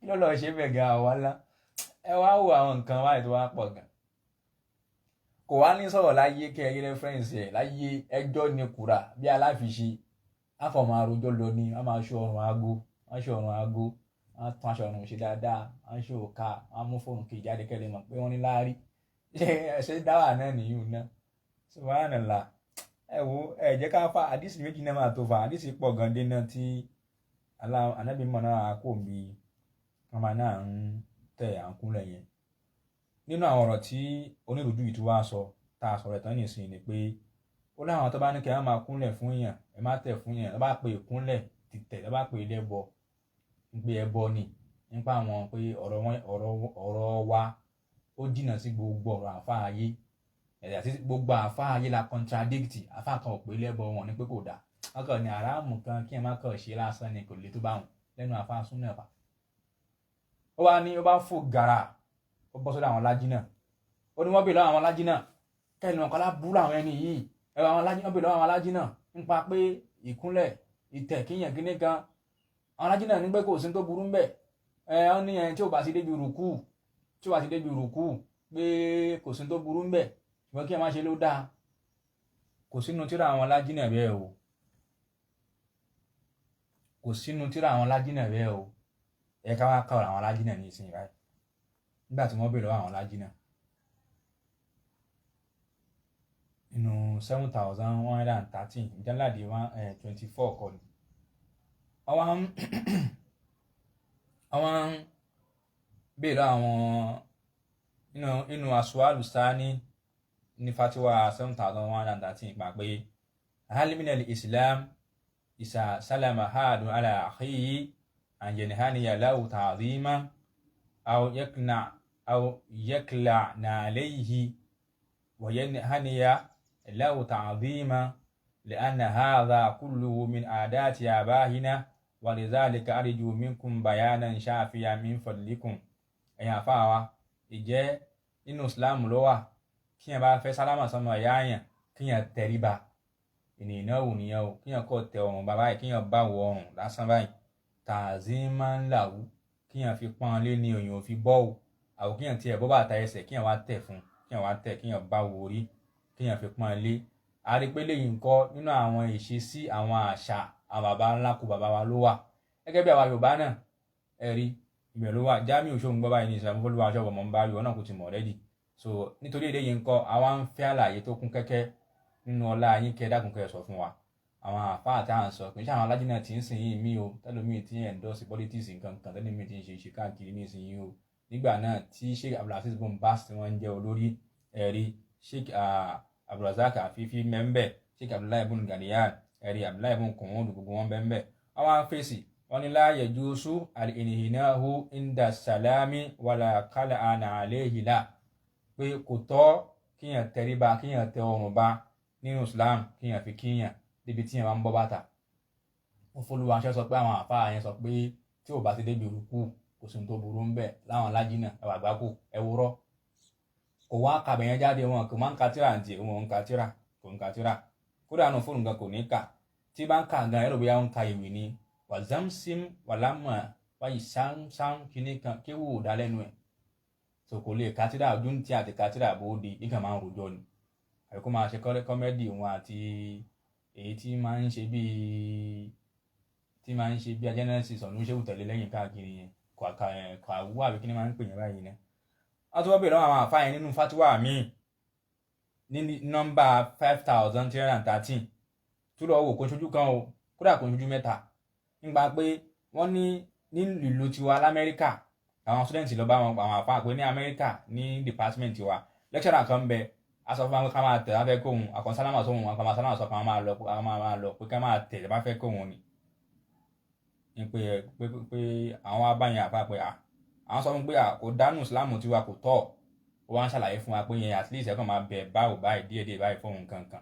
S3: ló lọ ṣe bẹ̀ gan àwọn ńlá ẹ wá wo àwọn nǹkan wáyé tó wá pọ̀ gan kò wá ní sọ̀rọ̀ láyé kí ẹ rí rẹ́fẹ́rẹ́nsì ẹ̀ láyé ẹjọ́ ni kùrà bí aláfiṣe àfọ̀mọ́ àròjọ lọ ni wọ́n máa ṣe ọrùn aago wọ́n tún aṣọ ọrùn ṣe dáadáa wọ́n ṣe òkà wọ́n mú fóònù kì í jáde kẹ́lẹ́ mọ̀ pé wọ́n ní láárí ṣe dáwà náà nìyí náà subhanallah ẹ wo ẹ jẹ́ ká fa àdìsí méjì náà máa tó fa àdìsí pọ̀ gan dé náà tí anábì mọ̀ náà kò bí ọmọ náà ń tẹ̀ à ń kúnlẹ̀ yẹn. Nínú àwọn ọ̀rọ̀ tí onírúurú yìí tún wá sọ tá a sọ̀rọ̀ tán nìsín ni pé ó láwọn tó bá ní kí ẹ máa kúnlẹ̀ fún èèyàn ẹ má tẹ̀ fún èèyàn ẹ bá pe ìkúnlẹ̀ tìtẹ̀ ẹ bá pe ilẹ̀bọ pé ẹbọ ni nípa àwọn pé ọ̀rọ̀ wa ó jìnnà sí gbogbo ọ̀rọ̀ àfáà ayé ẹ̀yà tí gbogbo àfáà ayé la contradict àfáà kan ò pé ilẹ̀bọ wọn ní pé kò dáa wọn kàn ní àràmù kan kí ẹ má kàn ṣe lásán ni kò lè tó bá wọn lẹ́nu àfáà súnà pa ó wá ní ó bá fò gàrà ó bọ́ sọ́dọ̀ àwọn lájínà ó ní wọ́n bèèrè lọ́wọ́ àwọn lájínà kẹ́lẹ̀ wọn kọ́lá búrú àwọn ẹni yìí ẹ̀rọ àwọn lájínà bèèrè lọ́wọ́ àwọn lájínà nípa pé ìkúnlẹ̀ ìtẹ̀ kíyàn kíní kan àwọn lájínà ní pé kò sí tó burú ń bẹ̀ wọ́n ní ẹni tí ò bá ti débi rùkú pé kò sí tó burú ń bẹ̀ ṣùgbọ́n kí ẹ má ṣe ló dáa kò sínú tírà àwọn lájínà bẹ́ẹ̀ o kò sínú tírà àwọn lájínà bẹ́ẹ̀ o ẹ ká wá kọ́ àwọn lájínà ní ìsinyìí báyìí nígbà tí wọ́n bèèrè lọ́wọ́ àwọn lájínà nínú 7,113 ìjánláde 24 kọ́ ni àwọn bèèrè àwọn inú asualu sani ní fatiwa 7,113 pa pé ahalimina islam isa salama hadu ala akhihi an yanhaniya lahu ta'zima أو يكلعن عليه وينهني له تعظيما لأن هذا كله من عادات آبائنا ولذلك أرجو منكم بيانا شافيا من فضلكم ẹ̀yin àfáà wa ìjẹ́ nínú Islam ló wà kíyàn bá fẹ́ sálámà sọmọ ìyá yẹn kíyàn tẹríba ènìyàn ò nìyẹn o kíyàn kọ́ tẹ ọrùn bàbá yìí kíyàn bá wọ ọrùn lásán báyìí ta'ziman lahu kíyàn fi pọ́n lé ní òyìn òfin bọ́ ò àwọn kíyàn tiẹ̀ bọ́ bàtà ẹsẹ̀ kíyàn wá tẹ̀ fún kíyàn wá tẹ̀ kíyàn bá wo orí kíyàn fi pọ́n lé a rí pé lẹ́yìn ńkọ́ nínú àwọn ìṣesí àwọn àṣà àwọn bàbá ńlá kú bàbá wa ló wà gẹ́gẹ́ bí àwa Yorùbá náà ẹ̀rí ìbẹ̀ ló wà Jamiu Òṣogbo gbọ́ báyìí ní ìsìlámù fọlùwà aṣọ ọmọ ń bá yọ náà kò ti mọ̀ rẹ́dì so nítorí èdè yìí ńkọ́ àwa ń fẹ́ àlàyé tó kún kẹ́kẹ́ nínú ọlá yín kẹ́ dákun kẹ́ sọ fún wa àwọn àfáà tá à ń sọ pé ṣé àwọn alájínà tí ń sìn yìí mí o tẹlómìn tí ń endorse politics nǹkan kan tẹlómìn tí ń ṣe káàkiri ní ìsìn yìí o nígbà náà tí Sheikh Abdulaziz Bin Baz tí wọ́n ń jẹ́ olórí ẹ̀rí Sheikh Abdulrazak Afifi mẹ́ńbẹ̀ Sheikh Abdullahi Ibn Ganiyan ẹ̀rí Abdullahi Ibn Kùnwọ́n gbogbo wọn bẹ́ńbẹ̀ àwọn fèsì wọ́n ní la yajuzu al-inhinahu inda salami wala qal'an alayhi la pé kò tọ́ kíyàn tẹríba kíyàn tẹ ọrùn ba nínú Islam kíyàn fi kíyàn débi tíyàn bá ń bọ́ bàtà. wọ́n fọlùwà aṣọ sọ pé àwọn àfáà yẹn sọ pé tí ò bá ti débi rúkú kò sí tó burú ń bẹ̀ láwọn lájínà ẹwà àgbákò ẹwúrọ́ kò wá kàbẹ̀ yẹn jáde wọn kò máa ń ka tíra àǹtí òun ń ka tíra kò ń ka tíra kódà nù fóònù gan kò ní kà tí bá ń kà gan ẹ̀rọ bóyá ń ka ìwé ni wàzámsím wàlámà wáyé sáńsán kìíní kan kéwù dá lẹ́nu ẹ̀ so kò lè ka tíra ojú tí àti ka tíra bóde ìkà máa ń rojọ́ ni àbí kó máa ṣe kọ́mẹ́dì wọn àti èyí tí máa ń ṣe bí agẹ́nẹ́sìs ọ̀nà ìṣẹ́wù tẹ̀lé lẹ́yìn káàkiri yẹn kò àwúwà àbí kí ni máa ń pè yẹn báyìí náà. wọ́n tún wọ́n bèèrè àwọn àfáà yẹn nínú fatiwa míì ní nọ́mbà 5313 tó lọ wò kó ṣojú kan o kódà kó ṣojú mẹ́ta nígbà pé wọ́n ní ìlú tiwa lamẹ́ríkà àwọn students lọ bá wọn àwọn àfáà pé ní amẹ́ríkà ní department wa lecturer kan bẹ aṣọ fún wọn ká máa tẹ̀ láfẹ́ kóhun àkọsálámà sóhun àkọsálámà sọ kan máa lọ pé ká máa tẹ̀ láfẹ́ kóhun ni pé àwọn abáyẹn àfáà pé àwọn sọ fún pé kò dánù Islam tiwa kò tọ́ ó wá ń ṣàlàyé fún wa pé yẹn at least ẹ̀kan máa bẹ̀ báwò báyìí díẹ̀díẹ̀ báyìí fóun kankan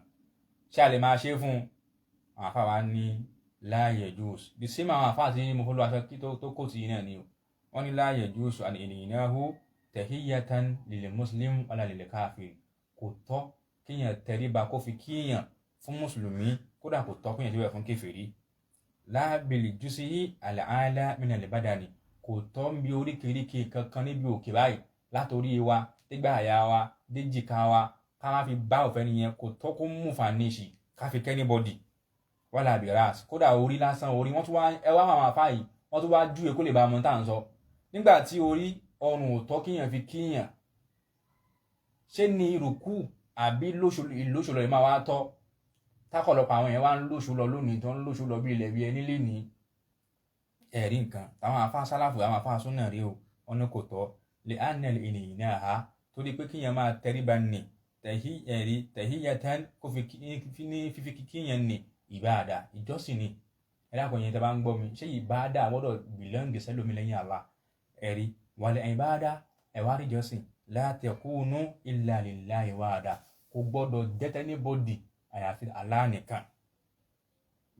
S3: ṣé a lè máa ṣe fún àwọn àfáà wa ní la yajuz the same àwọn àfáà tí mo fọlọ́ aṣọ kí tó kò sí náà ni o wọ́n ní la yajuz al-inhinahu tahiyyatan lil muslim wala lil kafir kò tọ́ kíyàn tẹríba kó fi kíyàn fún mùsùlùmí kódà kò tọ́ kíyàn tẹríba fún kèfèrí la bil juz'i al-a'la min al-badani kò tọ́ ń bi oríkèéríkèé kankan níbi òkè báyìí látòrí wa dégbà àyà wa déjìká wa ká má fi bá òfẹ́ nìyẹn kò tọ́ kó mú fàníṣì ká fi kẹ́nìbọ̀dì wàhálà bìrás kódà orí lásán orí wọ́n tún wá ẹwà àwọn àfáà yìí wọ́n tún wá júwe kó lè bá ọmọ tá à ń sọ nígbà tí orí ọrùn ò tọ́ kíyàn fi kíyàn ṣé ní ìrùkù àbí ìlóṣù lọ ìmáa wá tọ́ tákọ̀lọpọ̀ àwọn èèyàn wá ń lóṣù lọ lónìí tó ń lóṣù lọ bí ilẹ̀ bí ẹni lé ní ẹ̀rí nǹkan àwọn àfáà sálàfù àwọn àfáà súnà rí o wọn ní kò tọ́ lè ánẹ̀lì ènìyàn náà ha torí pé kíyàn máa tẹríba nì tahiyyatan kó fi ní fífi kíyàn nì ìbáàdà ìjọsìn ni ẹ̀dàkùn yẹn tẹ́ bá ń gbọ́ mi ṣé ìbáàdà gbọ́dọ̀ bìlọ́ǹgì sẹ́lómi lẹ́yìn Allah ẹ̀rí wàlẹ̀ ìbáàdà ẹ̀wárí ìjọsìn la takunu illa lillahi wahda kò gbọ́dọ̀ jẹ́tẹ́ ní bọ́dì àyàfi Allah nìkan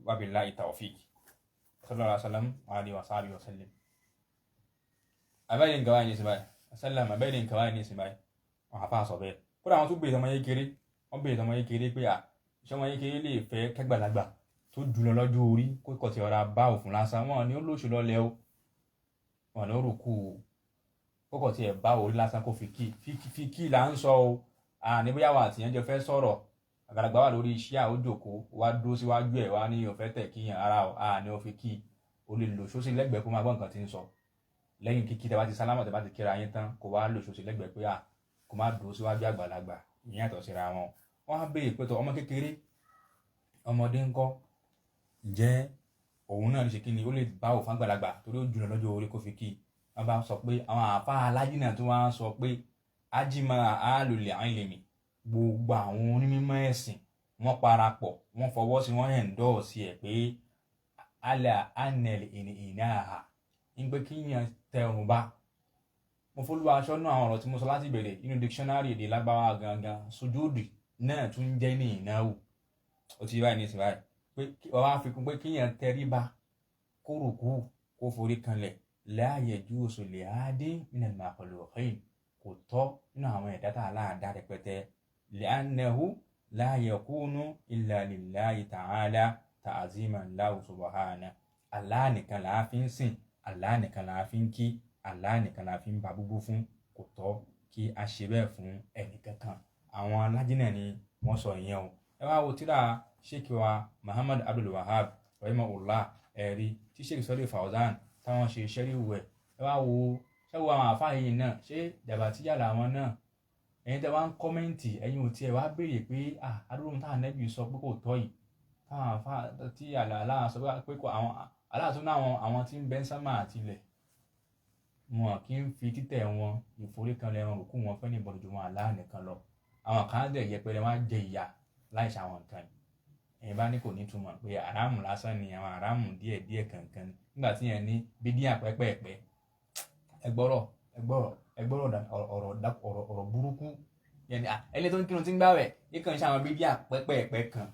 S3: wabillahi tawfiq sallallahu alaihi wasallam wa alihi wa sahbihi wa sallam abẹ́rẹ́ nǹkan wáyé ní ìsìn báyìí sallam abẹ́rẹ́ nǹkan wáyé ní ìsìn báyìí wọn àfa sọ bẹ́ẹ̀ kódà wọn tún bèèrè ọmọ yé kéré wọn bèèrè ọmọ yé kéré pé ṣé ọmọ yé kéré lè fẹ́ kẹ́gbàlagbà tó jùlọ lọ́jọ́ orí kó kọ̀ tí ọ̀rá bá òfin lásán wọn ni ó lóṣù lọ́lẹ̀ o wọn ni ó rò kú o kó kọ̀ tí ẹ̀ bá orí lásán kó fi kí là ń sọ o ní bóyá wà àtìyẹn jọ fẹ́ sọ̀rọ̀ àgbàlagbà wà lórí iṣẹ́ àwòjòkó wá dúró síwájú ẹ̀ wá ní òfẹ́ tẹ̀ kíyàn ara o ní ó fi kí o lè lò sósì lẹ́gbẹ̀ẹ́ kó máa gbọ́ nǹkan tí ń sọ lẹ́yìn kíkí tẹ́ bá ti sálámọ̀ tẹ́ bá ti kíra yín tán kó wá lò sósì lẹ́gbẹ̀ẹ́ pé kó má dúró síwájú àgbàlagbà ìyẹn àtọ̀ síra wọn wọ́n á béèrè pé tó ọmọ kékeré ọmọdé ńkọ́ ǹjẹ́ òun náà lè ṣe kí ni ó lè bá òfin àgbàlagbà torí ó jùlọ lọ́jọ́ orí kó fi kí wọ́n bá sọ pé àwọn àfa alájìnà tí wọ́n á sọ pé ájímà àálòlè àìlèmí gbogbo àwọn onímọ̀ ẹ̀sìn wọ́n parapọ̀ wọ́n fọwọ́ sí wọ́n ẹ̀ńdọ́ọ̀sì ẹ̀ pé alẹ́ anẹ́lì ìnáà ń pé kíyàn tẹ ọ̀run bá mo fọlùwà aṣọ náà àwọn ọ̀rọ̀ tí mo sọ láti bẹ̀rẹ̀ nínú dictionary èdè lágbáwá gangan sojúdì náà tún jẹ́ ní ìnáwó ó ti báyìí ní ìsìn báyìí pé ọba àfikún pé kíyàn tẹríba kó rùkú kó forí kanlẹ̀ la yajuzu li ahadin minal makhluqin kò tọ́ nínú àwọn ẹ̀dá tá a láàdá rẹpẹtẹ li'annahu la yakunu illa lillahi ta'ala ta'ziman lahu subhanahu Allah nìkan là á fi ń sìn Allah nìkan là á fi ń kí Allah nìkan la fi ń ba búbú fún kò tọ́ kí a ṣe bẹ́ẹ̀ fún ẹnì kankan àwọn alájínà ni wọ́n sọ ìyẹn o ẹ wá wo tíra sheikh wa Muhammad Abdul Wahab rahimahullah ẹ̀rí tí sheikh Sọ́lé Fawzan táwọn ṣe ṣẹ́ríwù ẹ̀ ẹ wá wo ṣẹ́wọ́ àwọn àfáà yìí náà ṣé jàbàtíyà làwọn náà ẹ̀yin tẹ́ wá ń kọ́mẹ́ǹtì ẹ̀yin ò tiẹ̀ wá béèrè pé adúrún táwọn Ànábì sọ pé kò tọ́ yìí táwọn àfáà tí Allah sọ pé kò àwọn aláàtún náà àwọn tí ń bẹ sánmà àtilẹ̀ wọn kì í fi títẹ̀ wọn ìforíkanlẹ̀ wọn òkú wọn fẹ́ ní ìbọ̀dọ̀ ju wọn Allah nìkan lọ àwọn kan dẹ̀ yẹpẹrẹ wọn á jẹ ìyà láì ṣàwọn nǹkan yìí ẹ̀yin bá ní kò ní túmọ̀ pé àràmù lásán ni àwọn àràmù díẹ̀ kankan ni nígbà tí yẹn ní bídíà pẹ́pẹ́ẹ̀pẹ́ ọ̀rọ̀ burúkú yẹn ni ẹni tó ń kírun tí ń gbààwẹ̀ yìí kàn ń ṣe àwọn bídíà pẹ́pẹ́ẹ̀pẹ́ kan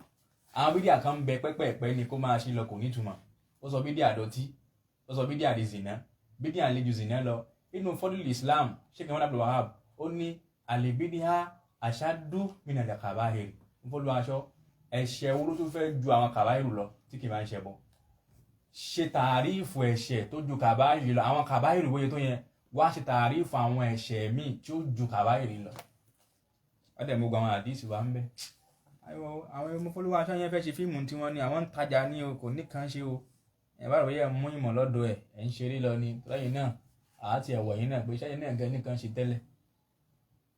S3: àwọn bídíà kan ń bẹ pẹ́pẹ́ẹ̀pẹ́ ni kó máa ṣe lọ kò ní túmọ̀ ó sọ bídíà dọ̀tí ó sọ bídíà di zìnà bídíà lè ju zìnà lọ inú fọdúlù Islam Sheikh Muhammad Abdul Wahab ó ní àlèbídíà àṣàdú mìnàdà kàbáhìrì ń fọlú aṣọ ẹ̀ṣẹ̀ wo ló tún fẹ́ ju àwọn kàbáhìrì lọ tí kì í máa ń ṣẹbọ ṣe tààrífù ẹ̀ṣẹ̀ tó ju kàbáhìrì lọ àwọn kàbáhìrì wòye tó yẹn wá ṣe tààrífù àwọn ẹ̀ṣẹ̀ míì tí ó ju kàbáhìrì lọ wọ́n dẹ̀ mú gbọ́ àwọn àdísì wa ń bẹ́ àwọn ọmọ fọlọ́wọ́ aṣọ yẹn fẹ́ ṣe fíìmù tí wọ́n ní àwọn ń tajà ní o kò ní kan ṣe o ẹ̀ bá rò wíyà mú ìmọ̀ lọ́dọ̀ ẹ̀ ń ṣeré lọ ni lẹ́yìn náà àti ẹ̀wọ̀ yìí náà pé ṣẹ́yìn náà gẹ́ nìkan ṣe tẹ́lẹ̀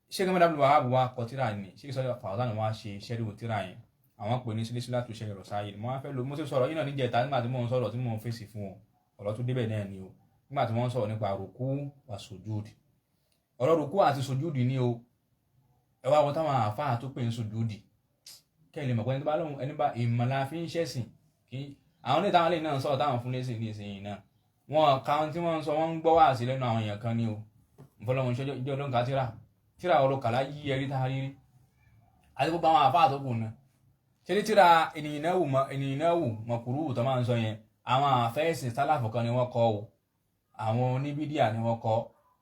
S3: Sheikh Muhammad Abdul Wahab wa kọ tíra ni Sheikh Saalih Fawzān wa ṣe ṣẹ́ríwò tíra yẹn àwọn pè ní Silsilatu Sheikh Rasail mo wá fẹ́ lo mo ti sọ̀rọ̀ yìí náà níjẹta nígbà tí mò ń sọ̀rọ̀ tí mò ń fèsì fún ọ̀rọ̀ tó débẹ̀ náà ni o nígbà tí wọ́n sọ̀rọ̀ nípa rùkú wa sùjúdì ọ̀rọ̀ rùkú àti sùjúdì ni o ẹ wá wọ táwọn àáfàá tó pè ń sùjúdì kẹ́lẹ̀ mọ̀ pé ẹni tó bá lóhun ẹni bá ìmọ̀lá fi ń ṣẹ̀sìn kí àwọn ní táwọn lè náà sọ̀rọ̀ táwọn fún lẹ́sìn ní ìsinyìí náà wọn káwọn tí wọ́n ń sọ wọ́n ń gbọ́ wá sí lẹ́nu àwọn èèyàn kan ní o ìfọlọ́run ìjọ ló ń ka tíra ọ̀rọ̀ kàlá yí ẹrí tá a rí àti gbogbo àwọn àáfàá tó kù náà ṣe ní tíra ènìyàn náà wù mọ̀kúrú tó máa ń sọ yẹn àwọn àfẹ́sìn sálàfù kan ni wọ́n kọ o àwọn oníbídíà ni wọ́n kọ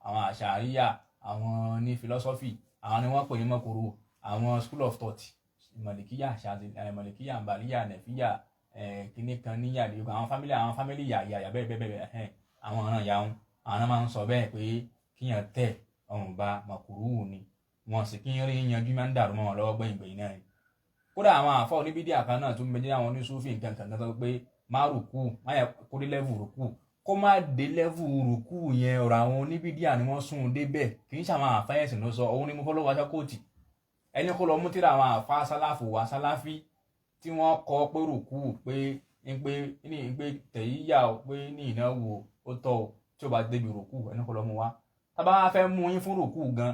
S3: àwọn àṣàríyà àwọn ní philosophy àwọn ni wọ́n pè ní mọ̀kúrú àwọn school of thought mọ̀lìkíyà mọ̀lìkíyà mbàlíyà nẹ̀fíyà kíní kan níyà lè àwọn fámílì yàyà bẹ́ẹ̀ àwọn ọ̀ràn ìyá wọn àwọn máa ń sọ bẹ́ẹ̀ pé kíyàn tẹ̀ ọ̀rùn ba mọ̀kúrú ni wọn sì kí ń rí yanjú máa ń dàrú mọ́ wọn lọ́wọ́ gbẹ̀yìn náà ni kódà àwọn àfọ oníbídíà kan náà tún méjì àwọn oníṣúfì nǹkan kan tó pé má rùkú má yẹ kó dé lẹ́vù rùkú kó má dé lẹ́vù rùkú yẹn ọ̀rọ̀ àwọn oníbídíà ni wọ́n sún un débẹ̀ kì í ṣàwọn àfẹ́yẹ̀sìn ló sọ òun ni mo fọ́ lọ́wọ́ aṣọ kóòtì ẹni kó lọ mú tíra àwọn àfa sálàfù wa sálàfí tí wọ́n kọ pé rùkú pé tẹ̀yíyà pé ní ìnáwó ó tọ́ tí ó bá débi rùkú ẹni kó lọ mú wa tábà wá fẹ́ mú yín fún rùkú gan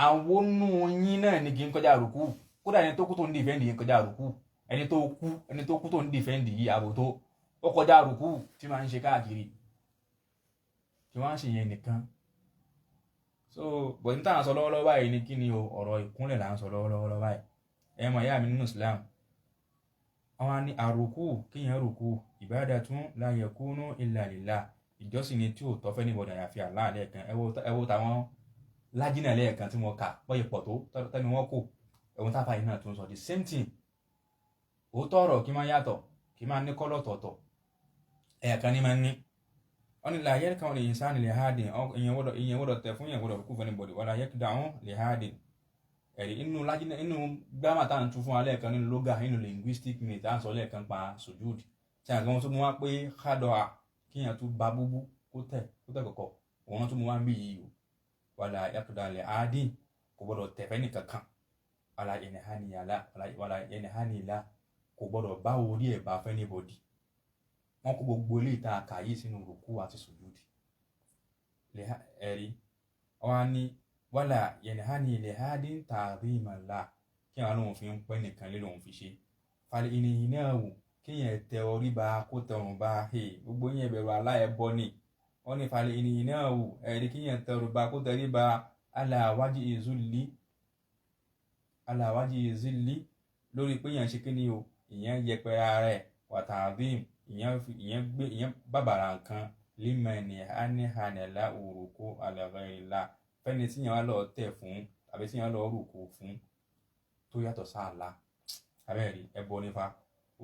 S3: àwọn nù yín náà ní kí n kọjá rùkú kódà ẹni tó kú tó ń dìfẹ́ǹdì yìí kọjá rùkú ẹni tó kú tó ń dìfẹ́ǹdì yìí àbò tó ó kọjá rùkú tí máa ń ṣe káàkiri tí wọ́n á ṣe yẹn nìkan so bọ̀dé tá à ń sọ lọ́wọ́lọ́wọ́ báyìí ní kí ni o ọ̀rọ̀ ìkúnlẹ̀ là ń sọ lọ́wọ́lọ́wọ́ báyìí ẹ mọ̀ ìyá mi nínú Islam àwọn ní àrùkù kíyàn rùkù ibadatun la yakunu illa lillah ìjọsìn ni tí ò tọ́ fẹ́ níbọ̀dà àyàfi Allah lẹ́ẹ̀kan ẹ wo táwọn lájínà lẹ́ẹ̀kan tí wọ́n kà bọ́yẹ̀ pọ̀ tó tẹ́ni wọ́n kò ẹ̀wọ̀n táfà yìí náà tún sọ the same thing òótọ́ ọ̀rọ̀ kí máa yàtọ̀ kí máa ní kọ́lọ̀ tọ̀tọ̀ ẹ̀ẹ̀kan ní máa ní wọ́n ní la yarka'u al-insanu li hadin ìyẹn wọ́dọ̀ tẹ̀ fún ìyẹn wọ́dọ̀ rúkú fún anybody wala yakda'u li hadin ẹ̀rí inú lájínà inú gbámà tá à ń tún fún alẹ́ kan nínú lóga nínú linguistic minute tá à ń sọ lẹ́ẹ̀kan pa sujud tí àwọn tó mú wá pé kádọ́à kíyàn tún ba búbú kó tẹ̀ kọ̀kọ̀ òun tó mú wá ń bí yìí o wala yakda'u li hadin kò gbọ́dọ̀ tẹ̀ fẹ́ nìkankan wala yanhaniyala kò gbọ́dọ̀ bá orí ẹ̀ bá fẹ́ anybody wọ́n kó gbogbo ilé ìta àkàyè sínú rùkú àti sùjúdì ẹ̀rí wọ́n ní wala yanhani li hadin ta'ziman la kí àwọn lóun fi ń pẹ́ nìkan lé lóun fi ṣe fal inhinahu kíyàn tẹ orí ba kó tẹrùn ba gbogbo yẹn bẹ̀rù aláẹ̀bọ ni wọ́n ní fal inhinahu ẹ̀rí kíyàn tẹrù ba kó tẹrí ba ala wajhi zilli lórí pé yàn ṣe kí ni o ìyẹn yẹpẹrẹ ara ẹ̀ wa ta'zim ìyẹn bàbàrà nǹkan límẹ̀ni ánìhànẹ̀lá òrùkú ala ghayrillah fẹ́ni tí yàn wá lọ tẹ̀ fún tàbí tí yàn lọ rùkú fún tó yàtọ̀ sáàlá abẹ́rẹ́ ẹbọ nípa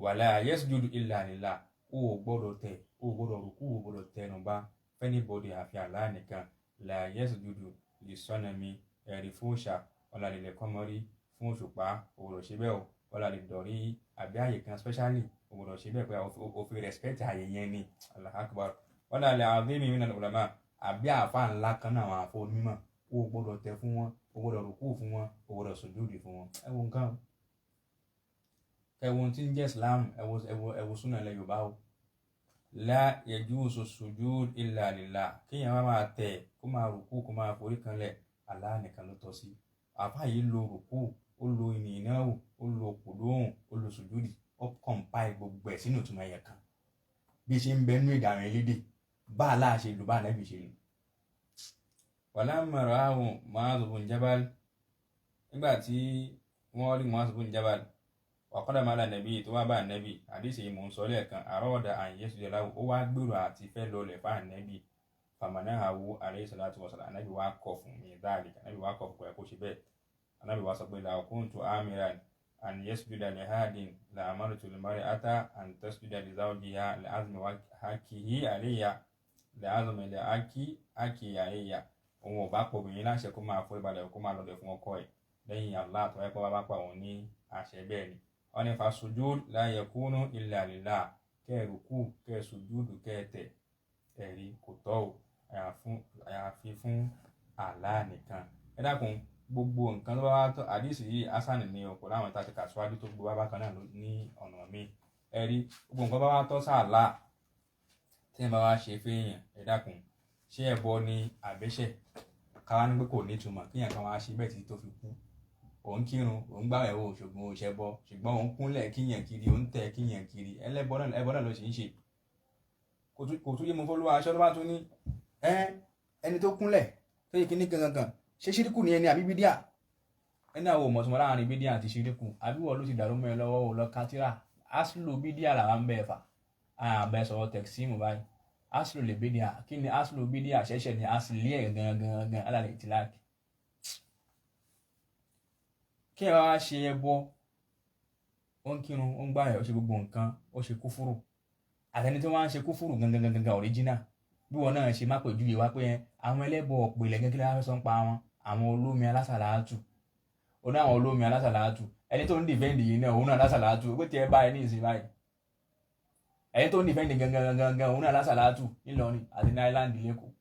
S3: wala yasjudu illa lillah ó gbọ́dọ̀ tẹ̀ ó gbọ́dọ̀ rùkú ó gbọ́dọ̀ tẹnu bá fẹ́ni bọ́dẹ̀ àfi Allah nìkan la yasjudu li sanami ẹ̀rí fóòṣà wala lil qamari fún òṣùpá òwòrò ṣe bẹ́ẹ̀ wala lil dọ̀rí àbí àyè kan specially òwòrò ṣe bẹ́ẹ̀ pé òfin respect àyè yẹn ni Allahu akbar wala lil azimi minal ulama àbí àfa ńlá kan náà àwọn àfọ onímọ̀ ó gbọ́dọ̀ tẹ̀ fún wọn ó gbọ́dọ̀ rùkú fún wọn ó gbọ́dọ̀ sùjúdì fún wọn ẹwọ nǹkan ẹwọ tí ń jẹ́ Islam ẹwọ súnà ilẹ̀ Yorùbá o la yajuzu sujud illa lillah kéèyàn máa tẹ̀ kó máa rùkú kó máa forí kanlẹ̀ Allah nìkan ló tọ́ sí àfa yìí lo rùkú ó lo ìnìyànwó ó lo kùdóhùn ó lo sùjúdì ó compile gbogbo ẹ̀ sínú ìtumọ̀ ẹ̀yẹ kan bí ṣe ń bẹ nínú èdè àwọn elédè bá a láà ṣe lò bá ànábì ṣe lò.
S2: walamma ra'ahu Mu'adh bin Jabal nígbà tí wọ́n rí Mu'adh bin Jabal wa qadama ala nabi tó wá bá ànábì àdìsí yìí mò ń sọ lẹ́ẹ̀kan arada an yasjuda lahu ó wá gbèrò àti fẹ́ lọlẹ̀ fún ànábì famanahu alayhi salatu wa salam ànábì wá kọ̀ fún mi dáàlì ànábì wá kọ̀ fún ẹ̀ kó ṣe bẹ́ẹ̀ ànábì wá sọ pé law kuntu amiran an yasjuda li hadin la amartu al-mar'ata an tasjuda li zawjiha li'azmi haqqihi alayha li'azmi haqqihi alayha òun ò bá pọ̀ obìnrin láṣẹ kó máa forí balẹ̀ kó máa lọlẹ̀ fún ọkọ ẹ̀ lẹ́yìn Allah tó yẹ kó bá pa òun ní àṣẹ bẹ́ẹ̀ ni wọ́n ní fasujud la yakunu illa lillah kẹ́ẹ̀rùkù kẹ́ẹ̀sùjúdù kẹ́ẹ̀tẹ̀ ẹ̀rí kò tọ́ ò àyàfi fún Allah nìkan. Ẹ dákun gbogbo nǹkan tó bá wá tọ́ àdìsí yìí hasan ní ọ̀pọ̀ láwọn ìta ti kà síwájú tó gbogbo bákan náà ní ọ̀nà mi ẹ̀rí gbogbo nǹkan bá wá tọ́ sí Allah tí ẹ bá wá ṣe fẹ́yàn ẹ dákun ṣé ẹbọ ni àbẹ́ṣẹ̀ káwá ní pé kò ní ìtumọ̀ kíyàn kan wá ṣe bẹ́ẹ̀ títí tó fi kú òun kírun òun gbààwẹ̀ o ṣògùn òṣẹbọ ṣùgbọ́n òun kúnlẹ̀ kíyàn kiri òun tẹ̀ kíyàn kiri ẹlẹ́bọ náà ló ṣe ń ṣe kò tún yé mo fọlọ́wọ́ aṣọ tó bá tún ní ẹni tó kúnlẹ̀ tó yẹ kíní gangan ṣé ṣíríkù ni ẹni àbí bídíà ẹni àwọn òmọ̀túnmọ̀ láàrin bídíà àti ṣíríkù àbí wọ́n ló ti dàrú mọ́ ẹ lọ́wọ́ ò lọ kátírà aslu bídíà làwọn ń bẹ̀ fà àbẹ̀ sọ̀rọ̀ tẹ̀síìmù báyìí aslu lè bídíà kí ni aslu bídíà ṣẹ̀ṣẹ̀ ni asli ẹ̀ gangan alálẹ̀ ìtìláàkì kí ẹ wá ṣe ẹbọ ó ń kírun ó ń gbààwẹ̀ ó ṣe gbogbo nǹkan ó ṣe kúfúrù àtẹni tí wọ́n á ṣe kúfúrù gangan original bí wọn náà ṣe má pèjúwe wá pé àwọn ẹlẹ́bọ ọ̀pẹ̀lẹ̀ gẹ́gẹ́ láwọn sọ ń pa wọn àwọn olómi alásàlátù ó ní àwọn olómi alásàlátù ẹni tó ń dìfẹ́ǹdì yìí náà òun náà alásàlátù ó ti ẹ báyìí ní ìsìn báyìí ẹni tó ń dìfẹ́ǹdì gangan òun náà alásàlátù ńìlọrin àti ní island lẹ́kọ̀ọ́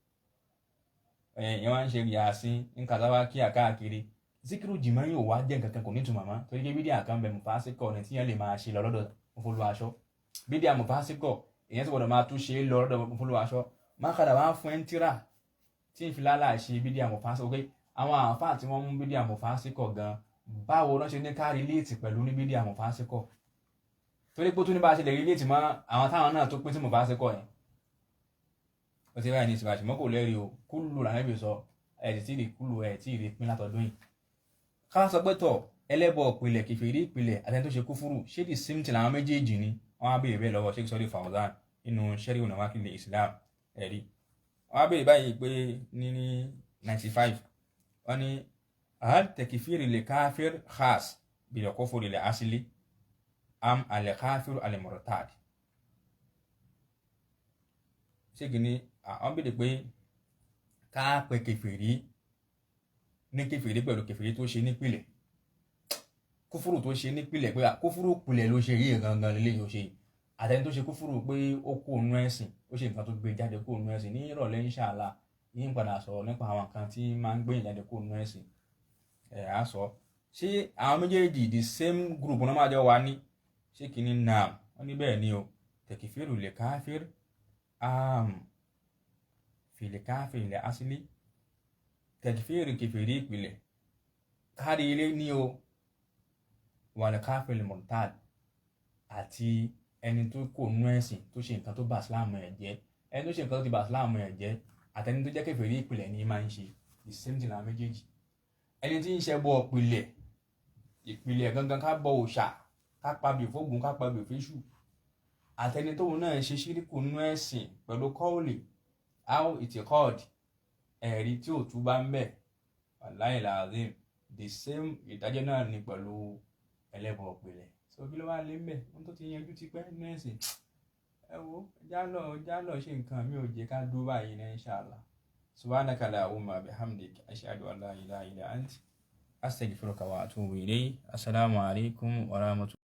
S2: ẹ̀yìn wọn ń ṣe yàásín ń kàtàwá kí àkáàkiri zikiru jìmọ̀ yóò wá jẹ́ nǹkan kan kò ní ìtumọ̀ mọ́ torí pé bídíà kan bẹ mùfásíkọ̀ ní tíyẹn lè máa ṣe lọ lọ́dọ̀ mufulu aṣọ bídíà mùfásíkọ̀ èyàn sì gbọ́dọ̀ máa tún ṣe lọ lọ́dọ̀ mufulu aṣọ máa kàdà wá fún ẹ́ ń tíra tí ń fi lálà ṣe bídíà mùfásíkọ̀ pé àwọn àǹfààní tí wọ́n mú bídíà mùfásíkọ̀ gan báwo lọ́n ṣe ní ká relate pẹ̀lú ní bídíà mùfásíkọ̀ torí pé tó ní bá ṣe lè relate mọ́ àwọn táwọn náà tó pín sí mùfásíkọ̀ yẹn ó ti báyìí ní ìsìnkú àṣìmọ́ kò lẹ́rìí o kúlù làwọn ẹbí sọ ẹ̀ tí ì rí kúlù ẹ̀ tí ì rí pín látọdún yìí ká sọ pé tọ̀ ẹlẹ́bọ ìpìlẹ̀ kèfèrí ìpìlẹ̀ àtẹni tó ṣe kúfúrù ṣé di simti làwọn méjèèjì ni wọ́n á béèrè bẹ́ẹ̀ lọ́wọ́ Sheikh Saalih Al Fawzān nínú Sharh Nawāqidh al-Islām ẹ̀rí wọ́n á béèrè báyìí pé ní 95 wọ́n ní hal takfīr al-kāfir khās bil-kufr al-asli am al-kāfir al-murtad ṣé kìíní wọ́n béèrè pé ká pe kèfèrí ní kèfèrí pẹ̀lú kèfèrí tó ṣe nípìlẹ̀ kúfúrù tó ṣe nípìlẹ̀ pé kúfúrù pìlẹ̀ ló ṣe rí gangan lélẹ̀ yóò ṣe àtẹni tó ṣe kúfúrù pé ó kó ònú ẹ̀sìn ó ṣe nǹkan tó gbé jáde kó ònú ẹ̀sìn ní ìrọ̀lẹ́ inshallah yín padà sọ̀rọ̀ nípa àwọn nǹkan tí máa ń gbé jáde kó ònú ẹ̀sìn á sọ ṣé àwọn méjèèjì the same group náà máa jọ wá ní ṣé kìíní náà wọ́n ní bẹ́ẹ̀ ni o takfiru lil kafir fil kafir lil asli takfiri kèfèrí ìpìlẹ̀ kárí ilé ní o wal kafir murtad àti ẹni tó kò nú ẹ̀sìn tó ṣe nǹkan tó bà síláàmù ẹ̀ jẹ́ ẹni tó ṣe nǹkan tó ti bà síláàmù ẹ̀ jẹ́ àtẹni tó jẹ́ kèfèrí ìpìlẹ̀ ní máa ń ṣe the same thing la méjèèjì ẹni tí ń ṣe bọ ìpìlẹ̀ gangan ká bọ òòṣà ká pabì fógun ká pabì fésù àtẹni tóun náà ṣe ṣíríkù nú ẹ̀sìn pẹ̀lú kọ́ọ̀lì áwọ̀ ìtìkọ́ọ̀dì ẹ̀rí tí ò tún bá ń bẹ̀ wàláhì làzim the same ìdájọ́ náà ni pẹ̀lú ẹlẹ́bọ ìpìlẹ̀ so kí ló wá lé ń bẹ̀ wọ́n tó ti yanjú ti pẹ́ nínú ẹ̀sìn ẹ wo jálọ̀ ṣe nǹkan mi ò jẹ́ ká dúró báyìí ní inshallah subhanaka allahumma bihamdik ashhadu an la ilaha illa ant astaghfiruka wa atubu ilayk assalamu alaikum wa rahmatullahi.